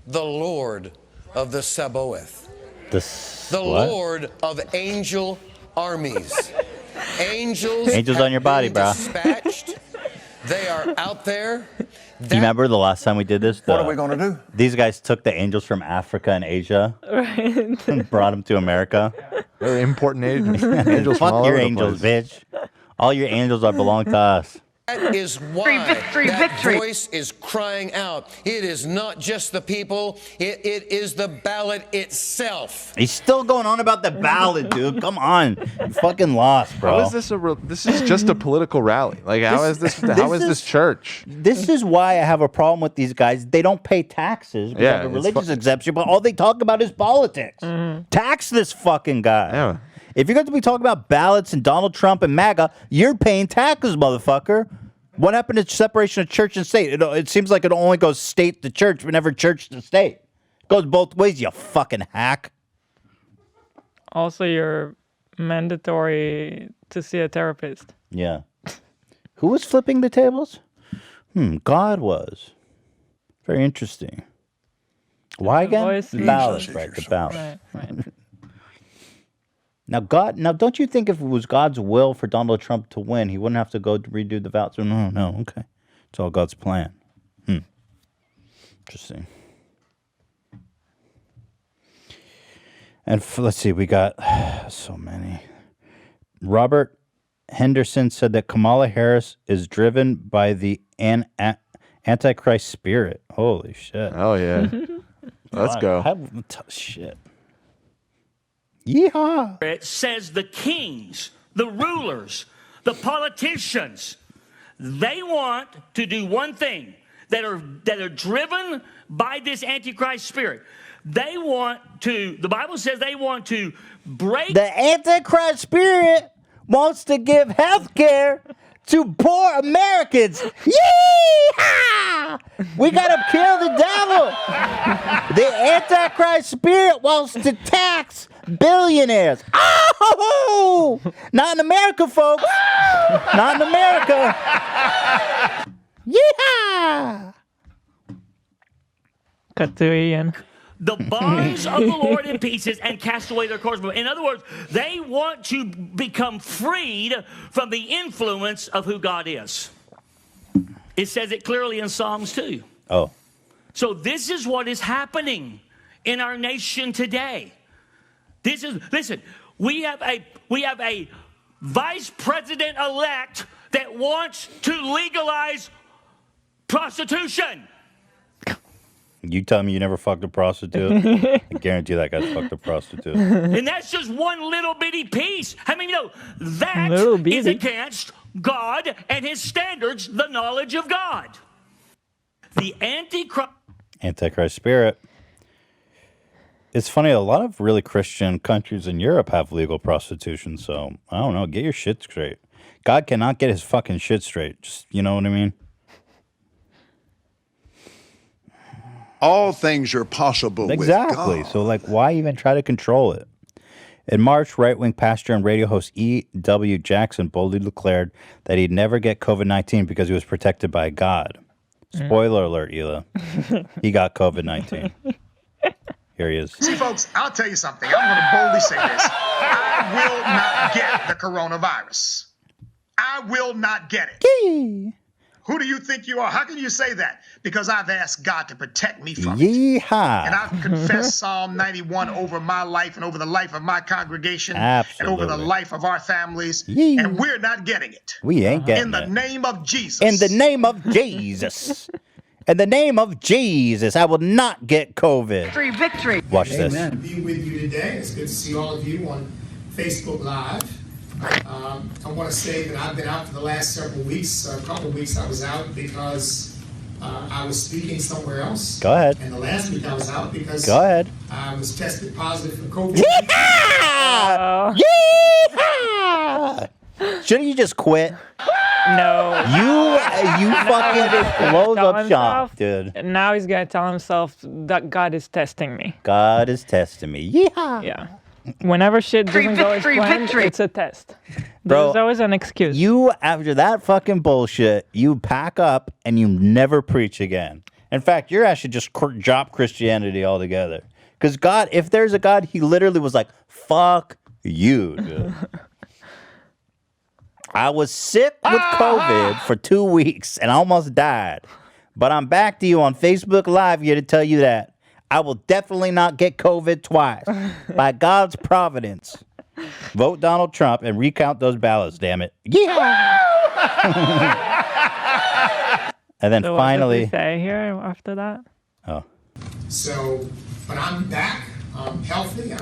the Lord of the Sabaoth, the what? Lord of angel armies. Angels on your body, been bro. dispatched. They are out there. Do you remember the last time we did this? What are we gonna do? These guys took the angels from Africa and Asia and brought them to America. They're important angels. Angels from Fuck all your over the angels, place. bitch. All your angels are belong to us. That is why that voice is crying out. It is not just the people, it is the ballot itself. He's still going on about the ballot, dude. Come on. You fucking lost, bro. How is this this is just a political rally. Like, how is this church? This is why I have a problem with these guys. They don't pay taxes. We Yeah, have a it's religious exemption, but all they talk about is politics. Tax this fucking guy. Yeah. If you're going to be talking about ballots and Donald Trump and MAGA, you're paying taxes, motherfucker. What happened to separation of church and state? It seems like it only goes state to church, but never church to state. It goes both ways, you fucking hack. Also, you're mandatory to see a therapist. Yeah. Who was flipping the tables? God was. Very interesting. Why again? voice The ballot, right? The ballot. Right. Now, don't you think if it was God's will for Donald Trump to win, he wouldn't have to go to redo the ballot? So, no, okay. It's all God's plan. Interesting. And let's see, we got so many. Robert Henderson said that Kamala Harris is driven by the Antichrist spirit. Holy shit. Oh, yeah. Let's go. Shit. Yeehaw. It says the kings, the rulers, the politicians, they want to do one thing, that are driven by this Antichrist spirit. They want to, the Bible says they want to break. The Antichrist spirit wants to give health care to poor Americans. Yeehaw! We gotta kill the devil. The Antichrist spirit wants to tax billionaires. Oh! Not in America, folks. Not in America. Yeehaw! Cut to Ian. The bars of the Lord in pieces and cast away their cords. In other words, they want to become freed from the influence of who God is. It says it clearly in Psalms 2. Oh. So this is what is happening in our nation today. Listen, we have a vice president elect that wants to legalize prostitution. You tell me you never fucked a prostitute? I guarantee that guy's fucked a prostitute. And that's just one little bitty piece. I mean, that is against God and his standards, the knowledge of God. The Antichrist spirit. It's funny, a lot of really Christian countries in Europe have legal prostitution, so I don't know, get your shit straight. God cannot get his fucking shit straight. Just, you know what I mean? All things are possible Exactly. with God. So, like, why even try to control it? In March, right-wing pastor and radio host E.W. Jackson boldly declared that he'd never get COVID-19 because he was protected by God. Spoiler alert, Hila. He got COVID-19. Here he is. See, folks, I'll tell you something. I'm going to boldly say this. I will not get the coronavirus. I will not get it. Who do you think you are? How can you say that? Because I've asked God to protect me from it. Yeehaw. And I've confessed Psalm 91 over my life and over the life of my congregation and over the life of our families. And we're not getting it. We ain't getting In the it. name of Jesus. In the name of Jesus. In the name of Jesus, I will not get COVID. Victory, victory. Watch this. Be with you today. It's good to see all of you on Facebook Live. I want to say that I've been out for the last several weeks. A couple of weeks I was out because I was speaking somewhere else. Go ahead. And the last week I was out because Go ahead. I was tested positive for COVID. Shouldn't you just quit? No. You fucking close up shop, dude. Now he's gonna tell himself that God is testing me. God is testing me. Yeehaw. Yeah. Whenever shit doesn't go as planned, it's a test. There's always an excuse. You, after that fucking bullshit, you pack up and you never preach again. In fact, your ass should just drop Christianity altogether. Because God, if there's a God, he literally was like, fuck you, dude. I was sick with COVID for 2 weeks and almost died. But I'm back to you on Facebook Live here to tell you that I will definitely not get COVID twice. By God's providence. Vote Donald Trump and recount those ballots, damn it. Yeah. And then So finally. what does he say here after that? Oh. So, but I'm back. I'm healthy.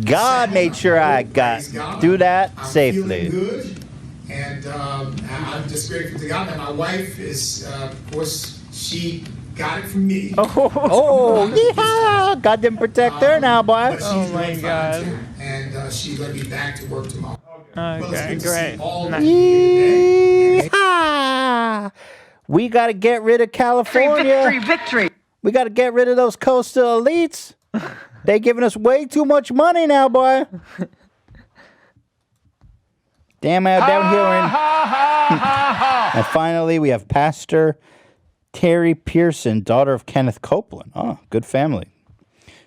God made sure I got do that I'm safely. feeling good. And I'm just grateful to God. And my wife is, of course, she got it from me. Oh, yeah. God didn't protect her now, boy. Oh, my God. And she's going to be back to work tomorrow. Okay, great. Yeehaw. We got to get rid of California. Victory. We got to get rid of those coastal elites. They giving us way too much money now, boy. Damn out down here. And finally, we have Pastor Terry Pearson, daughter of Kenneth Copeland. Oh, good family.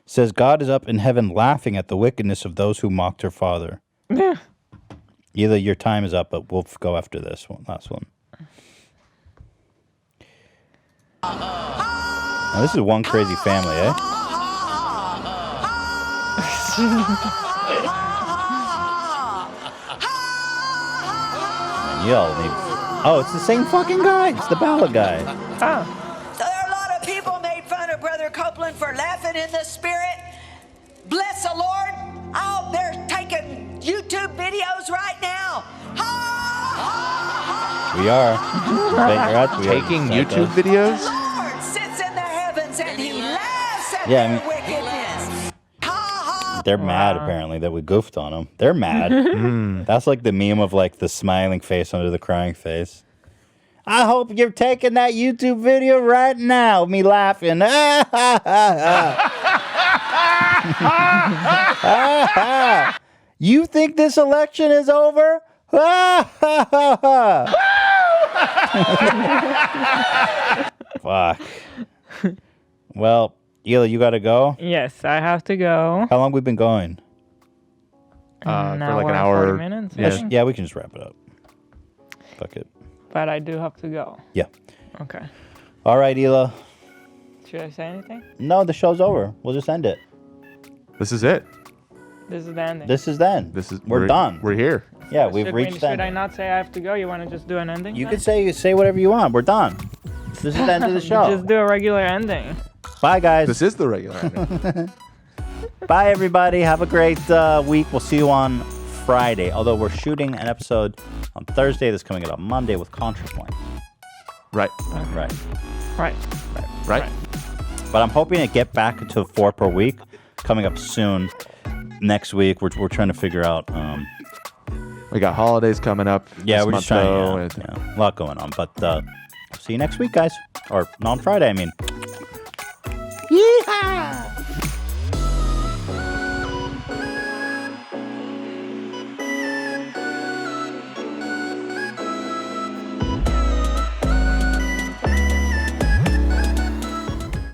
Says God is up in heaven laughing at the wickedness of those who mocked her father. Yeah. Either your time is up, but we'll go after this one, last one. Now, this is one crazy family, eh? And y'all need... Oh, it's the same fucking guy. It's the ballad guy. Oh. So there are a lot of people made fun of Brother Copeland for laughing in the spirit. Bless the Lord. Oh, they're taking YouTube videos right now. We are. Taking YouTube videos? The Lord sits in the heavens and he laughs at Yeah, I their mean- wickedness. They're mad, apparently, that we goofed on them. They're mad. That's like the meme of like the smiling face under the crying face. I hope you're taking that YouTube video right now. Me laughing. You think this election is over? Fuck. Well, Hila, you gotta go? Yes, I have to go. How long we been going? For like an hour. 40 minutes. I Yeah, think. yeah, we can just wrap it up. Fuck it. But I do have to go. Yeah. Okay. All right, Hila. Should I say anything? No, the show's over. We'll just end it. This is it. This is the ending. This is then. We're done. We're here. Yeah, we've reached Should that. I not say I have to go? You want to just do an ending? You then? could say whatever you want. We're done. This is the end of the show. Just do a regular ending. Bye, guys. This is the regular ending. Bye, everybody. Have a great week. We'll see you on Friday. Although we're shooting an episode on Thursday that's coming out on Monday with ContraPoint. Right. But I'm hoping to get back to 4 per week coming up soon. Next week, we're trying to figure out. We got holidays coming up. Yeah, this we're month, just trying. though, Yeah, a lot going on. But see you next week, guys. Or on Friday, I mean. Yeehaw!